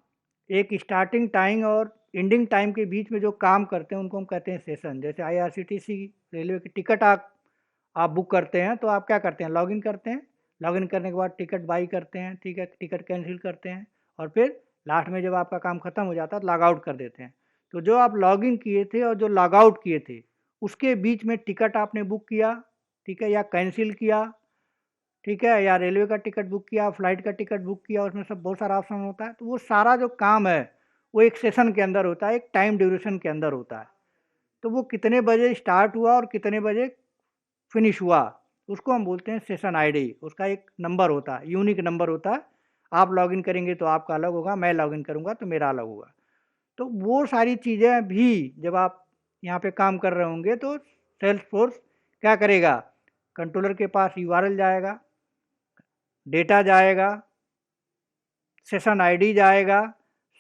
[SPEAKER 1] एक स्टार्टिंग टाइम और एंडिंग टाइम के बीच में जो काम करते हैं उनको हम कहते हैं सेशन। जैसे आईआरसीटीसी रेलवे की टिकट आप बुक करते हैं, तो आप क्या करते हैं, लॉगिन करते हैं, लॉगिन करने के बाद टिकट बाई करते हैं, ठीक है, टिकट कैंसिल करते हैं, और फिर लास्ट में जब आपका काम ख़त्म हो जाता है तो लॉग आउट कर देते हैं। तो जो आप लॉगिन किए थे और जो लॉग आउट किए थे, उसके बीच में टिकट आपने बुक किया, ठीक है, या कैंसिल किया, ठीक है, या रेलवे का टिकट बुक किया, फ्लाइट का टिकट बुक किया, उसमें सब बहुत सारा ऑप्शन होता है। तो वो सारा जो काम है वो एक सेशन के अंदर होता है, एक टाइम ड्यूरेशन के अंदर होता है। तो वो कितने बजे स्टार्ट हुआ और कितने बजे फिनिश हुआ, उसको हम बोलते हैं सेशन आईडी। उसका एक नंबर होता है, यूनिक नंबर होता है। आप लॉगिन करेंगे तो आपका अलग होगा, मैं लॉगिन करूँगा तो मेरा अलग होगा। तो वो सारी चीज़ें भी जब आप यहाँ पे काम कर रहे होंगे तो सेल्सफोर्स क्या करेगा, कंट्रोलर के पास यूआरएल जाएगा, डेटा जाएगा, सेशन आईडी जाएगा,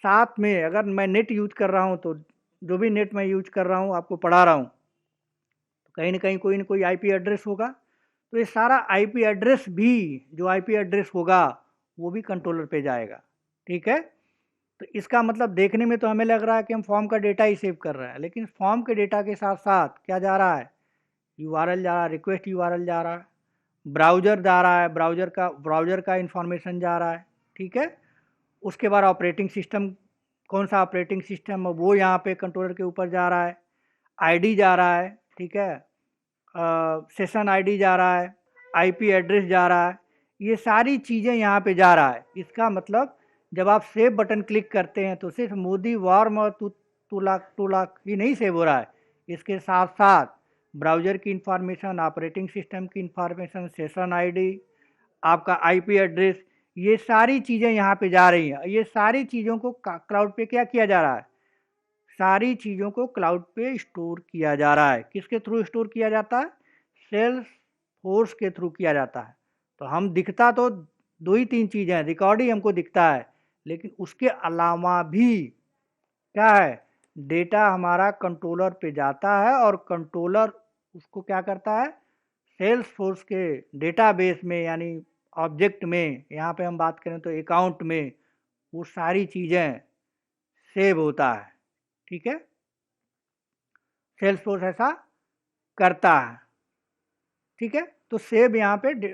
[SPEAKER 1] साथ में अगर मैं नेट यूज कर रहा हूँ तो जो भी नेट मैं यूज कर रहा हूँ, आपको पढ़ा रहा हूँ, तो कहीं ना कोई आईपी एड्रेस होगा, तो ये सारा आईपी एड्रेस भी, जो आईपी एड्रेस होगा वो भी कंट्रोलर पे जाएगा, ठीक है। तो इसका मतलब देखने में तो हमें लग रहा है कि हम फॉर्म का डेटा ही सेव कर रहे हैं, लेकिन फॉर्म के डेटा के साथ साथ क्या जा रहा है, यूआरएल जा रहा है, रिक्वेस्ट यूआरएल जा रहा है, ब्राउज़र जा रहा है, ब्राउज़र का इंफॉर्मेशन जा रहा है, ठीक है। उसके बाद ऑपरेटिंग सिस्टम, कौन सा ऑपरेटिंग सिस्टम है वो यहाँ पे कंट्रोलर के ऊपर जा रहा है, आईडी जा रहा है, ठीक है, सेशन आईडी जा रहा है, आईपी एड्रेस जा रहा है, ये सारी चीज़ें यहाँ पे जा रहा है। इसका मतलब जब आप सेव बटन क्लिक करते हैं तो सिर्फ मोदी वार्म और टू लाख ही नहीं सेव हो रहा है, इसके साथ साथ ब्राउज़र की इंफॉर्मेशन, ऑपरेटिंग सिस्टम की इंफॉर्मेशन, सेशन आईडी, आपका आईपी एड्रेस, ये सारी चीज़ें यहाँ पे जा रही हैं। ये सारी चीज़ों को क्लाउड पे क्या किया जा रहा है, सारी चीज़ों को क्लाउड पे स्टोर किया जा रहा है। किसके थ्रू स्टोर किया जाता है, सेल्स फोर्स के थ्रू किया जाता है। तो हम दिखता तो दो ही तीन चीज़ें हैं, रिकॉर्ड ही हमको दिखता है, लेकिन उसके अलावा भी क्या है, डेटा हमारा कंट्रोलर पे जाता है और कंट्रोलर उसको क्या करता है, सेल्स फोर्स के डेटाबेस में, यानी ऑब्जेक्ट में, यहाँ पे हम बात करें तो अकाउंट में, वो सारी चीज़ें सेव होता है। ठीक है, सेल्स फोर्स ऐसा करता है। ठीक है, तो सेव यहाँ पे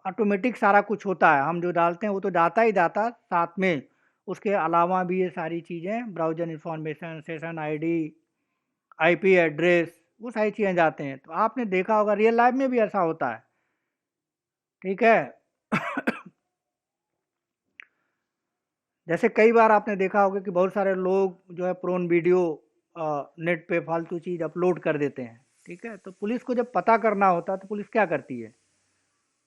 [SPEAKER 1] ऑटोमेटिक सारा कुछ होता है, हम जो डालते हैं वो तो जाता ही जाता, साथ में उसके अलावा भी ये सारी चीज़ें, browser information, session ID, IP address, वो सारी चीज़ें जाते हैं। तो आपने देखा होगा रियल लाइफ में भी ऐसा होता है। ठीक है जैसे कई बार आपने देखा होगा कि बहुत सारे लोग जो है प्रोन वीडियो नेट पे फालतू चीज़ अपलोड कर देते हैं। ठीक है, तो पुलिस को जब पता करना होता है तो पुलिस क्या करती है,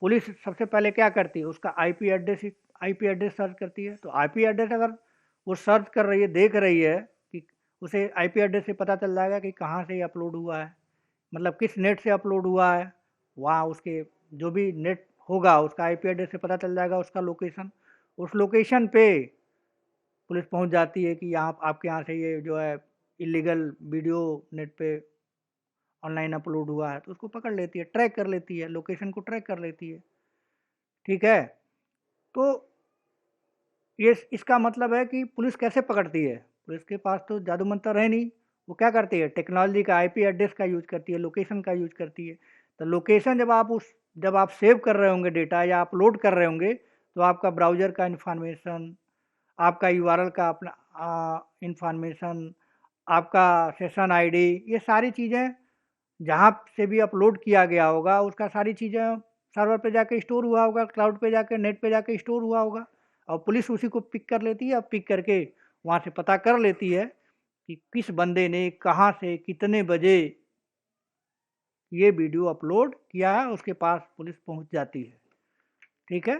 [SPEAKER 1] पुलिस सबसे पहले क्या करती है, उसका आईपी एड्रेस सर्च करती है। तो आईपी एड्रेस अगर वो सर्च कर रही है, देख रही है कि उसे आईपी एड्रेस से पता चल जाएगा कि कहाँ से ये अपलोड हुआ है, मतलब किस नेट से अपलोड हुआ है, वहाँ उसके जो भी नेट होगा उसका आईपी एड्रेस से पता चल जाएगा, उसका लोकेशन, उस लोकेशन पे पुलिस पहुंच जाती है कि यहाँ आपके यहाँ से ये जो है इलीगल वीडियो नेट पे ऑनलाइन अपलोड हुआ है, तो उसको पकड़ लेती है, ट्रैक कर लेती है, लोकेशन को ट्रैक कर लेती है। ठीक है, तो ये इसका मतलब है कि पुलिस कैसे पकड़ती है, पुलिस के पास तो जादू मंतर है नहीं, वो क्या करती है, टेक्नोलॉजी का आईपी एड्रेस का यूज करती है, लोकेशन का यूज करती है। तो लोकेशन जब आप सेव कर रहे होंगे डेटा या अपलोड कर रहे होंगे, तो आपका ब्राउज़र का इंफॉर्मेशन, आपका यूआरएल का अपना इंफॉर्मेशन, आपका सेशन आईडी, ये सारी चीज़ें जहाँ से भी अपलोड किया गया होगा उसका सारी चीज़ें सर्वर पे जाके स्टोर हुआ होगा, क्लाउड पे जाके, नेट पे जाके स्टोर हुआ होगा, और पुलिस उसी को पिक कर लेती है, और पिक करके वहाँ से पता कर लेती है कि किस बंदे ने कहाँ से कितने बजे ये वीडियो अपलोड किया है, उसके पास पुलिस पहुँच जाती है। ठीक है,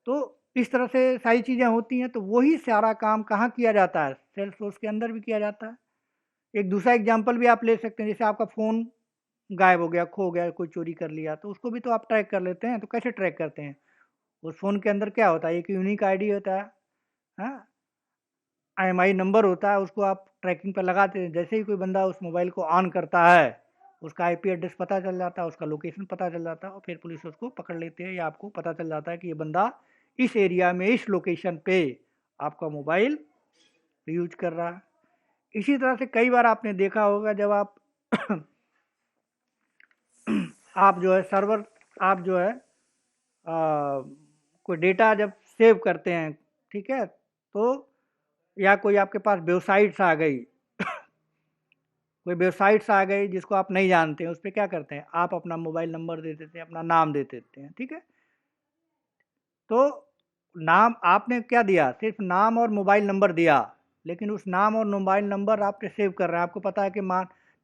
[SPEAKER 1] तो इस तरह से सारी चीज़ें होती हैं। तो वही सारा काम कहाँ किया जाता है, सेल्स फोर्स के अंदर भी किया जाता है। एक दूसरा एग्जांपल भी आप ले सकते हैं, जैसे आपका फ़ोन गायब हो गया, खो गया, कोई चोरी कर लिया, तो उसको भी तो आप ट्रैक कर लेते हैं। तो कैसे ट्रैक करते हैं, उस फ़ोन के अंदर क्या होता है, एक यूनिक आईडी होता है, हाँ, आईएमआई नंबर होता है, उसको आप ट्रैकिंग पर लगाते हैं। जैसे ही कोई बंदा उस मोबाइल को ऑन करता है, उसका आईपी एड्रेस पता चल जाता है, उसका लोकेशन पता चल जाता है, और फिर पुलिस उसको पकड़ लेती है, या आपको पता चल जाता है कि ये बंदा इस एरिया में, इस लोकेशन पे आपका मोबाइल यूज कर रहा है। इसी तरह से कई बार आपने देखा होगा जब आप आप जो है सर्वर, आप जो है कोई डेटा जब सेव करते हैं, ठीक है, तो या कोई आपके पास वेबसाइट्स आ गई कोई वेबसाइट्स आ गई जिसको आप नहीं जानते हैं, उस पर क्या करते हैं, आप अपना मोबाइल नंबर दे देते हैं, अपना नाम दे देते हैं। ठीक है, तो नाम आपने क्या दिया, सिर्फ नाम और मोबाइल नंबर दिया, लेकिन उस नाम और मोबाइल नंबर आपने सेव कर रहे हैं, आपको पता है कि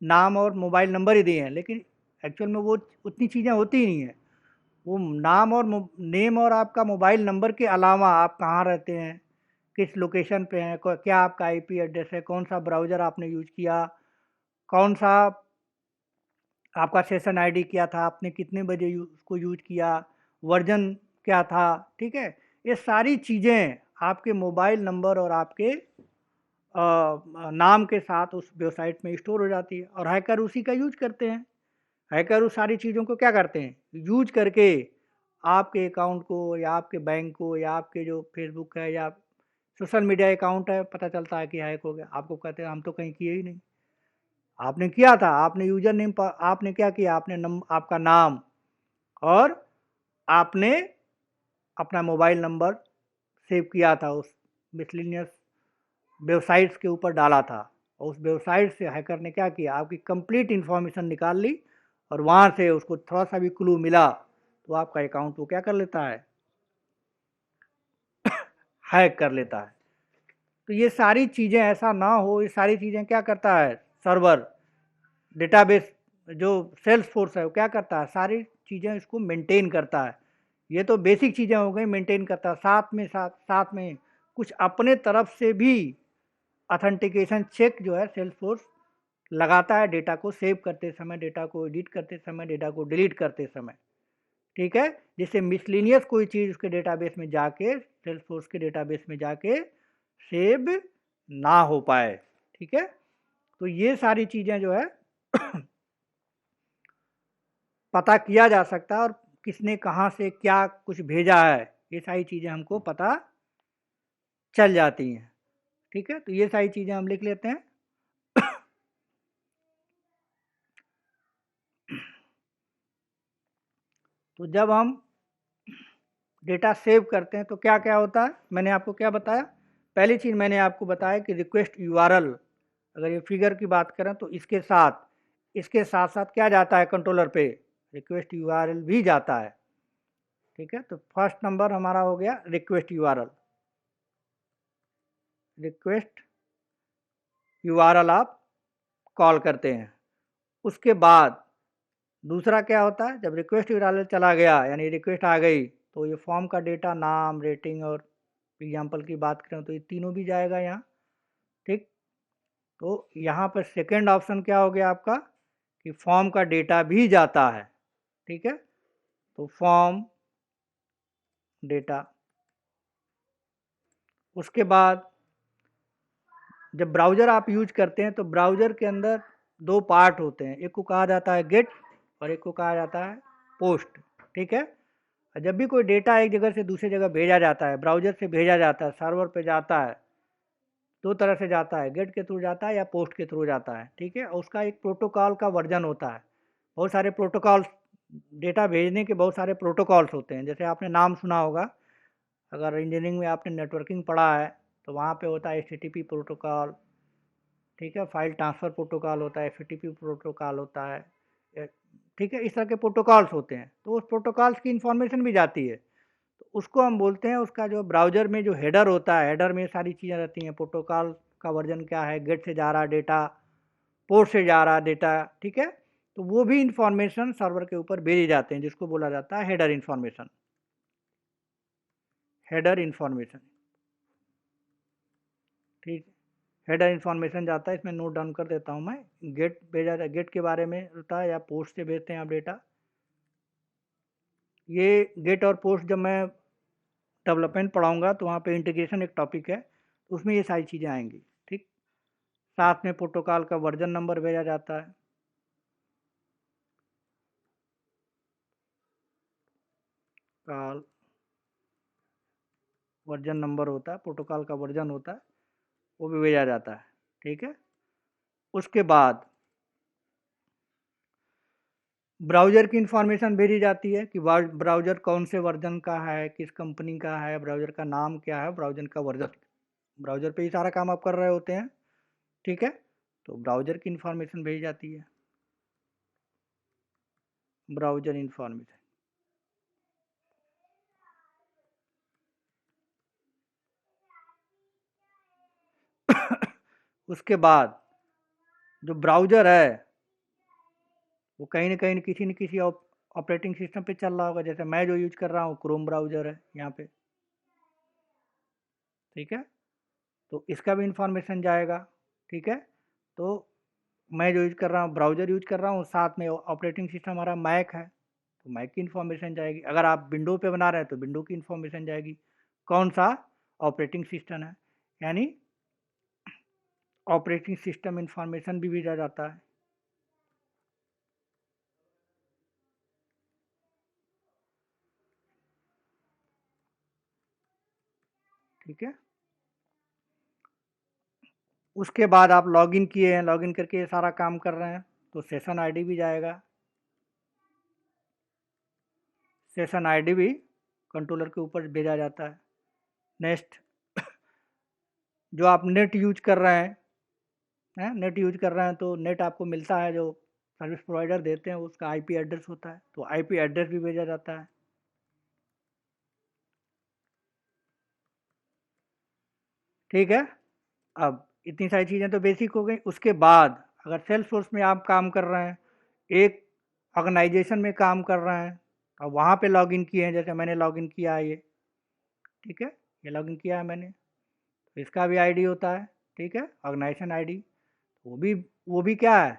[SPEAKER 1] नाम और मोबाइल नंबर ही दिए हैं, लेकिन एक्चुअल में वो उतनी चीज़ें होती ही नहीं है। वो नाम और नेम और आपका मोबाइल नंबर के अलावा आप कहाँ रहते हैं, किस लोकेशन पे हैं, क्या आपका आईपी एड्रेस है, कौन सा ब्राउज़र आपने यूज किया, कौन सा आपका सेशन आईडी क्या था, आपने कितने बजे उसको यूज किया, वर्जन क्या था। ठीक है, ये सारी चीज़ें आपके मोबाइल नंबर और आपके नाम के साथ उस वेबसाइट में स्टोर हो जाती है, और हैकर उसी का यूज करते हैं। हैकर उस सारी चीज़ों को क्या करते हैं, यूज करके आपके अकाउंट को, या आपके बैंक को, या आपके जो फेसबुक है या सोशल मीडिया अकाउंट है, पता चलता है कि हैक हो गया, आपको कहते हैं हम तो कहीं किए ही नहीं, आपने किया था, आपने यूजर नेम पर आपने क्या किया, आपने आपका नाम और आपने अपना मोबाइल नंबर सेव किया था, उस मिसलिनियस वेबसाइट्स के ऊपर डाला था, और उस वेबसाइट से हैकर ने क्या किया, आपकी कंप्लीट इन्फॉर्मेशन निकाल ली, और वहाँ से उसको थोड़ा सा भी क्लू मिला तो आपका अकाउंट वो क्या कर लेता है, हैक कर लेता है। तो ये सारी चीज़ें ऐसा ना हो, ये सारी चीज़ें क्या करता है, सर्वर डेटाबेस जो सेल्स फोर्स है वो क्या करता है, सारी चीज़ें इसको मेंटेन करता है। ये तो बेसिक चीज़ें हो गई, मेंटेन करता है, साथ में कुछ अपने तरफ से भी ऑथेंटिकेशन चेक जो है सेल्स फोर्स लगाता है, डेटा को सेव करते समय, डेटा को एडिट करते समय, डेटा को डिलीट करते समय। ठीक है, जिससे मिसलिनियस कोई चीज़ उसके डेटाबेस में जाके, सेल्सफोर्स के डेटाबेस में जाके सेव ना हो पाए। ठीक है, तो ये सारी चीज़ें जो है पता किया जा सकता है, और किसने कहाँ से क्या कुछ भेजा है ये सारी चीज़ें हमको पता चल जाती हैं। ठीक है, तो ये सारी चीज़ें हम लिख लेते हैं। तो जब हम डेटा सेव करते हैं तो क्या क्या होता है, मैंने आपको क्या बताया, पहली चीज़ मैंने आपको बताया कि रिक्वेस्ट यूआरएल, अगर ये फिगर की बात करें तो इसके साथ साथ क्या जाता है कंट्रोलर पे, रिक्वेस्ट यूआरएल भी जाता है। ठीक है, तो फर्स्ट नंबर हमारा हो गया रिक्वेस्ट यूआरएल, रिक्वेस्ट यूआरएल आप कॉल करते हैं। उसके बाद दूसरा क्या होता है, जब रिक्वेस्ट यूआरएल चला गया यानी रिक्वेस्ट आ गई, तो ये फॉर्म का डेटा, नाम, रेटिंग और एग्जाम्पल की बात करें तो ये तीनों भी जाएगा यहाँ। ठीक, तो यहाँ पर सेकेंड ऑप्शन क्या हो गया आपका कि फॉर्म का डेटा भी जाता है। ठीक है, तो फॉर्म डेटा। उसके बाद जब ब्राउज़र आप यूज करते हैं तो ब्राउज़र के अंदर दो पार्ट होते हैं, एक को कहा जाता है गेट और एक को कहा जाता है पोस्ट। ठीक है, जब भी कोई डेटा एक जगह से दूसरी जगह भेजा जाता है, ब्राउज़र से भेजा जाता है, सर्वर पे जाता है, दो तरह से जाता है, गेट के थ्रू जाता है या पोस्ट के थ्रू जाता है। ठीक है, और उसका एक प्रोटोकॉल का वर्जन होता है, बहुत सारे प्रोटोकॉल्स, डेटा भेजने के बहुत सारे प्रोटोकॉल्स होते हैं। जैसे आपने नाम सुना होगा, अगर इंजीनियरिंग में आपने नेटवर्किंग पढ़ा है तो वहाँ पे होता है एचटीटीपी प्रोटोकॉल। ठीक है, फाइल ट्रांसफ़र प्रोटोकॉल होता है, एफटीपी प्रोटोकॉल होता है। ठीक है, इस तरह के प्रोटोकॉल्स होते हैं, तो उस प्रोटोकॉल्स की इन्फॉर्मेशन भी जाती है, तो उसको हम बोलते हैं, उसका जो ब्राउज़र में जो हेडर होता है, हेडर में सारी चीज़ें रहती हैं, प्रोटोकॉल का वर्जन क्या है, गेट से जा रहा डेटा, पोर्ट से जा रहा डेटा। ठीक है, तो वो भी इंफॉर्मेशन सर्वर के ऊपर भेजे जाते हैं, जिसको बोला जाता है हेडर इंफॉर्मेशन, हेडर इंफॉर्मेशन। ठीक, हेडर इंफॉर्मेशन जाता है, इसमें नोट डाउन कर देता हूँ मैं। गेट भेजा, गेट के बारे में होता है, या पोस्ट से भेजते हैं आप डेटा। ये गेट और पोस्ट जब मैं डेवलपमेंट पढ़ाऊंगा तो वहाँ पे इंटीग्रेशन एक टॉपिक है, उसमें ये सारी चीज़ें आएंगी। ठीक, साथ में प्रोटोकॉल का वर्जन नंबर भेजा जाता है, कॉल वर्जन नंबर होता है, प्रोटोकॉल का वर्जन होता है, वो भी भेजा जाता है। ठीक है, उसके बाद ब्राउज़र की इंफॉर्मेशन भेजी जाती है कि ब्राउज़र कौन से वर्जन का है, किस कंपनी का है, ब्राउज़र का नाम क्या है, ब्राउज़र का वर्जन, ब्राउज़र पे ही सारा काम आप कर रहे होते हैं। ठीक है, तो ब्राउज़र की इंफॉर्मेशन भेजी जाती है, ब्राउज़र इंफॉर्मेशन। उसके बाद जो ब्राउज़र है वो कहीं न किसी ऑपरेटिंग सिस्टम पे चल रहा होगा। जैसे मैं जो यूज कर रहा हूँ क्रोम ब्राउज़र है यहाँ पे। ठीक है, तो इसका भी इंफॉर्मेशन जाएगा। ठीक है, तो मैं जो यूज कर रहा हूँ, ब्राउज़र यूज कर रहा हूँ, साथ में ऑपरेटिंग सिस्टम हमारा मैक है, तो मैक की इंफॉर्मेशन जाएगी। अगर आप विंडो पे बना रहे हैं तो विंडो की इंफॉर्मेशन जाएगी, कौन सा ऑपरेटिंग सिस्टम है, यानी ऑपरेटिंग सिस्टम इंफॉर्मेशन भी भेजा जाता है। ठीक है, उसके बाद आप लॉगिन किए हैं, लॉगिन करके ये सारा काम कर रहे हैं, तो सेशन आईडी भी जाएगा, सेशन आईडी भी कंट्रोलर के ऊपर भेजा जाता है। नेक्स्ट, जो आप नेट यूज कर रहे हैं, नेट यूज कर रहे हैं तो नेट आपको मिलता है, जो सर्विस प्रोवाइडर देते हैं उसका आईपी एड्रेस होता है, तो आईपी एड्रेस भी भेजा जाता है। ठीक है, अब इतनी सारी चीज़ें तो बेसिक हो गई। उसके बाद अगर सेल्स फोर्स में आप काम कर रहे हैं, एक ऑर्गेनाइजेशन में काम कर रहे हैं, अब वहाँ पे लॉगिन किए हैं, जैसे मैंने लॉगिन किया है ये। ठीक है, ये लॉगिन किया है मैंने, तो इसका भी आईडी होता है। ठीक है, ऑर्गेनाइजेशन आईडी, वो भी क्या है,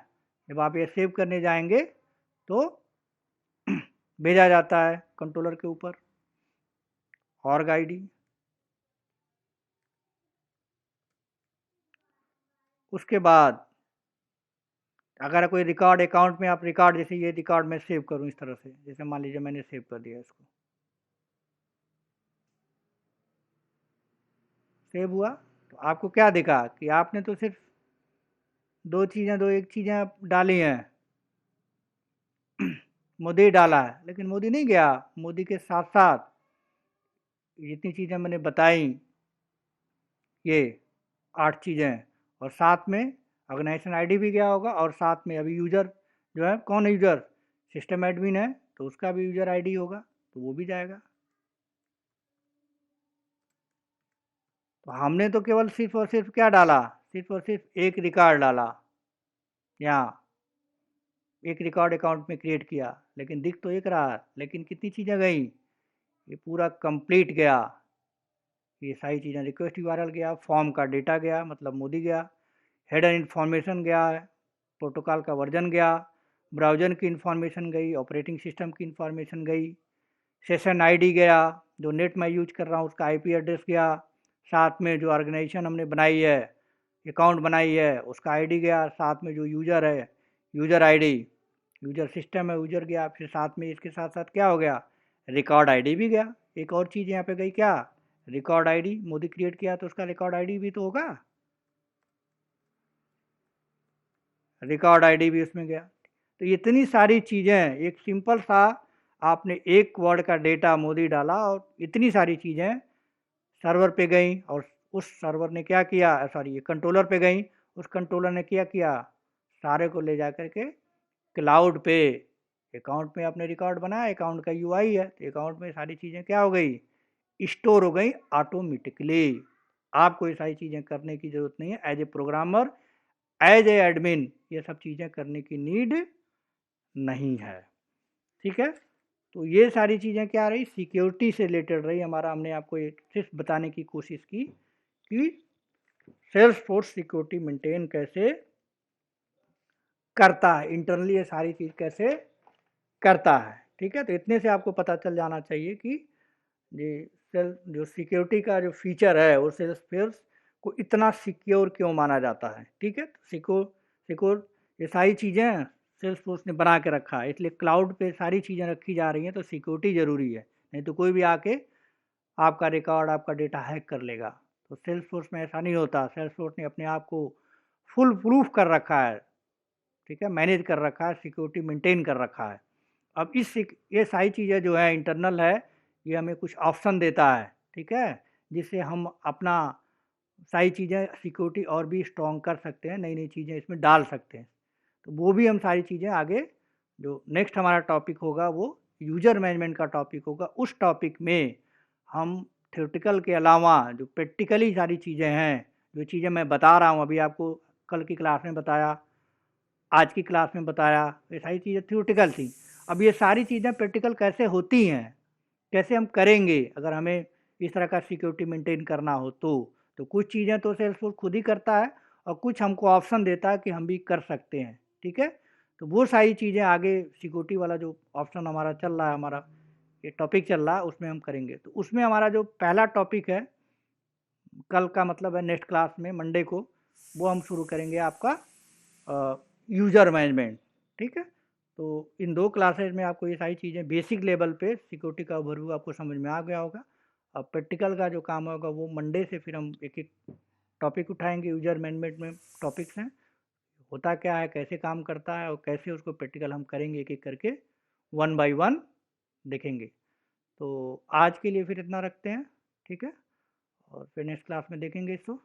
[SPEAKER 1] जब आप ये सेव करने जाएंगे तो भेजा जाता है कंट्रोलर के ऊपर, ऑर्ग आईडी। उसके बाद अगर कोई रिकॉर्ड अकाउंट में आप रिकॉर्ड, जैसे ये रिकॉर्ड मैं सेव करूं इस तरह से, जैसे मान लीजिए मैंने सेव कर दिया इसको, सेव हुआ, तो आपको क्या दिखा कि आपने तो सिर्फ एक चीज़ें आप डाली हैं, मोदी डाला है, लेकिन मोदी नहीं गया, मोदी के साथ साथ जितनी चीज़ें मैंने बताई, ये 8 चीज़ें, और साथ में ऑर्गेनाइजेशन आईडी भी गया होगा, और साथ में अभी यूज़र जो है, कौन यूज़र, सिस्टम एडमिन है, तो उसका भी यूज़र आईडी होगा, तो वो भी जाएगा। तो हमने तो केवल सिर्फ और सिर्फ क्या डाला, सिर्फ और सिर्फ एक रिकॉर्ड डाला, यहाँ एक रिकॉर्ड अकाउंट में क्रिएट किया, लेकिन दिख तो एक रहा, लेकिन कितनी चीज़ें गई, ये पूरा कंप्लीट गया, ये सारी चीज़ें, रिक्वेस्ट यूआरएल गया, फॉर्म का डेटा गया, मतलब मोदी गया, हेडर इन्फॉर्मेशन गया है, प्रोटोकॉल का वर्जन गया, ब्राउज़र की इन्फॉर्मेशन गई, ऑपरेटिंग सिस्टम की इन्फॉर्मेशन गई, सेशन आईडी गया, जो नेट मैं यूज कर रहा हूँ उसका आईपी एड्रेस गया, साथ में जो ऑर्गेनाइजेशन हमने बनाई है, अकाउंट बनाई है, उसका आईडी गया, साथ में जो यूज़र है, यूज़र आईडी, यूज़र सिस्टम है, यूज़र गया, फिर साथ में इसके साथ साथ क्या हो गया, रिकॉर्ड आईडी भी गया। एक और चीज़ यहाँ पे गई क्या, रिकॉर्ड आईडी, मोदी क्रिएट किया तो उसका रिकॉर्ड आईडी भी तो होगा, रिकॉर्ड आईडी भी उसमें गया। तो इतनी सारी चीज़ें, एक सिंपल सा आपने एक वर्ड का डेटा मोदी डाला और इतनी सारी चीज़ें सर्वर पे गई, और उस सर्वर ने क्या किया, सॉरी ये कंट्रोलर पे गई, उस कंट्रोलर ने क्या किया, सारे को ले जा करके क्लाउड पे, अकाउंट में आपने रिकॉर्ड बनाया, अकाउंट का यूआई है, तो अकाउंट में सारी चीज़ें क्या हो गई, स्टोर हो गई ऑटोमेटिकली। आपको ये सारी चीज़ें करने की ज़रूरत नहीं है, as a programmer, as a admin, ये सब चीज़ें करने की नीड नहीं है। ठीक है, तो ये सारी चीज़ें क्या रही, सिक्योरिटी से रिलेटेड रही हमारा, हमने आपको ये सिर्फ बताने की कोशिश की कि सेल्सफोर्स सिक्योरिटी मेंटेन कैसे करता है, इंटरनली ये सारी चीज़ कैसे करता है। ठीक है, तो इतने से आपको पता चल जाना चाहिए कि ये सेल जो सिक्योरिटी का जो फीचर है वो सेल्सफोर्स को इतना सिक्योर क्यों माना जाता है। ठीक है, सिक्योर सिक्योर ये सारी चीज़ें सेल्सफोर्स ने बना के रखा है, इसलिए क्लाउड पे सारी चीज़ें रखी जा रही हैं, तो सिक्योरिटी ज़रूरी है, नहीं तो कोई भी आके आपका रिकॉर्ड, आपका डेटा हैक कर लेगा। तो सेल्सफोर्स में ऐसा नहीं होता, सेल्सफोर्स ने अपने आप को फुल प्रूफ कर रखा है, ठीक है, मैनेज कर रखा है, सिक्योरिटी मेंटेन कर रखा है। अब ये सारी चीज़ें जो है इंटरनल है, ये हमें कुछ ऑप्शन देता है, ठीक है, जिससे हम अपना सारी चीज़ें सिक्योरिटी और भी स्ट्रॉन्ग कर सकते हैं, नई नई चीज़ें इसमें डाल सकते हैं। तो वो भी हम सारी चीज़ें आगे, जो नेक्स्ट हमारा टॉपिक होगा वो यूज़र मैनेजमेंट का टॉपिक होगा, उस टॉपिक में हम थ्योरेटिकल के अलावा जो प्रैक्टिकली सारी चीज़ें हैं, जो चीज़ें मैं बता रहा हूँ अभी आपको, कल की क्लास में बताया, आज की क्लास में बताया, ये सारी चीज़ें थ्योरेटिकल थी। अब ये सारी चीज़ें प्रैक्टिकल कैसे होती हैं, कैसे हम करेंगे अगर हमें इस तरह का सिक्योरिटी मेंटेन करना हो, तो कुछ चीज़ें तो सेल्सफोर्स खुद ही करता है, और कुछ हमको ऑप्शन देता है कि हम भी कर सकते हैं। ठीक है, तो वो सारी चीज़ें आगे सिक्योरिटी वाला जो ऑप्शन हमारा चल रहा है, हमारा ये टॉपिक चल रहा है, उसमें हम करेंगे। तो उसमें हमारा जो पहला टॉपिक है कल का, मतलब है नेक्स्ट क्लास में मंडे को, वो हम शुरू करेंगे आपका यूज़र मैनेजमेंट। ठीक है, तो इन 2 क्लासेज में आपको ये सारी चीज़ें बेसिक लेवल पे सिक्योरिटी का ओवरव्यू आपको समझ में आ गया होगा। अब प्रैक्टिकल का जो काम होगा वो मंडे से फिर हम एक एक टॉपिक उठाएंगे, यूज़र मैनेजमेंट में टॉपिक्स हैं, होता क्या है, कैसे काम करता है, और कैसे उसको प्रैक्टिकल हम करेंगे, एक एक करके 1 बाय 1 देखेंगे। तो आज के लिए फिर इतना रखते हैं, ठीक है, और फिर नेक्स्ट क्लास में देखेंगे इसको।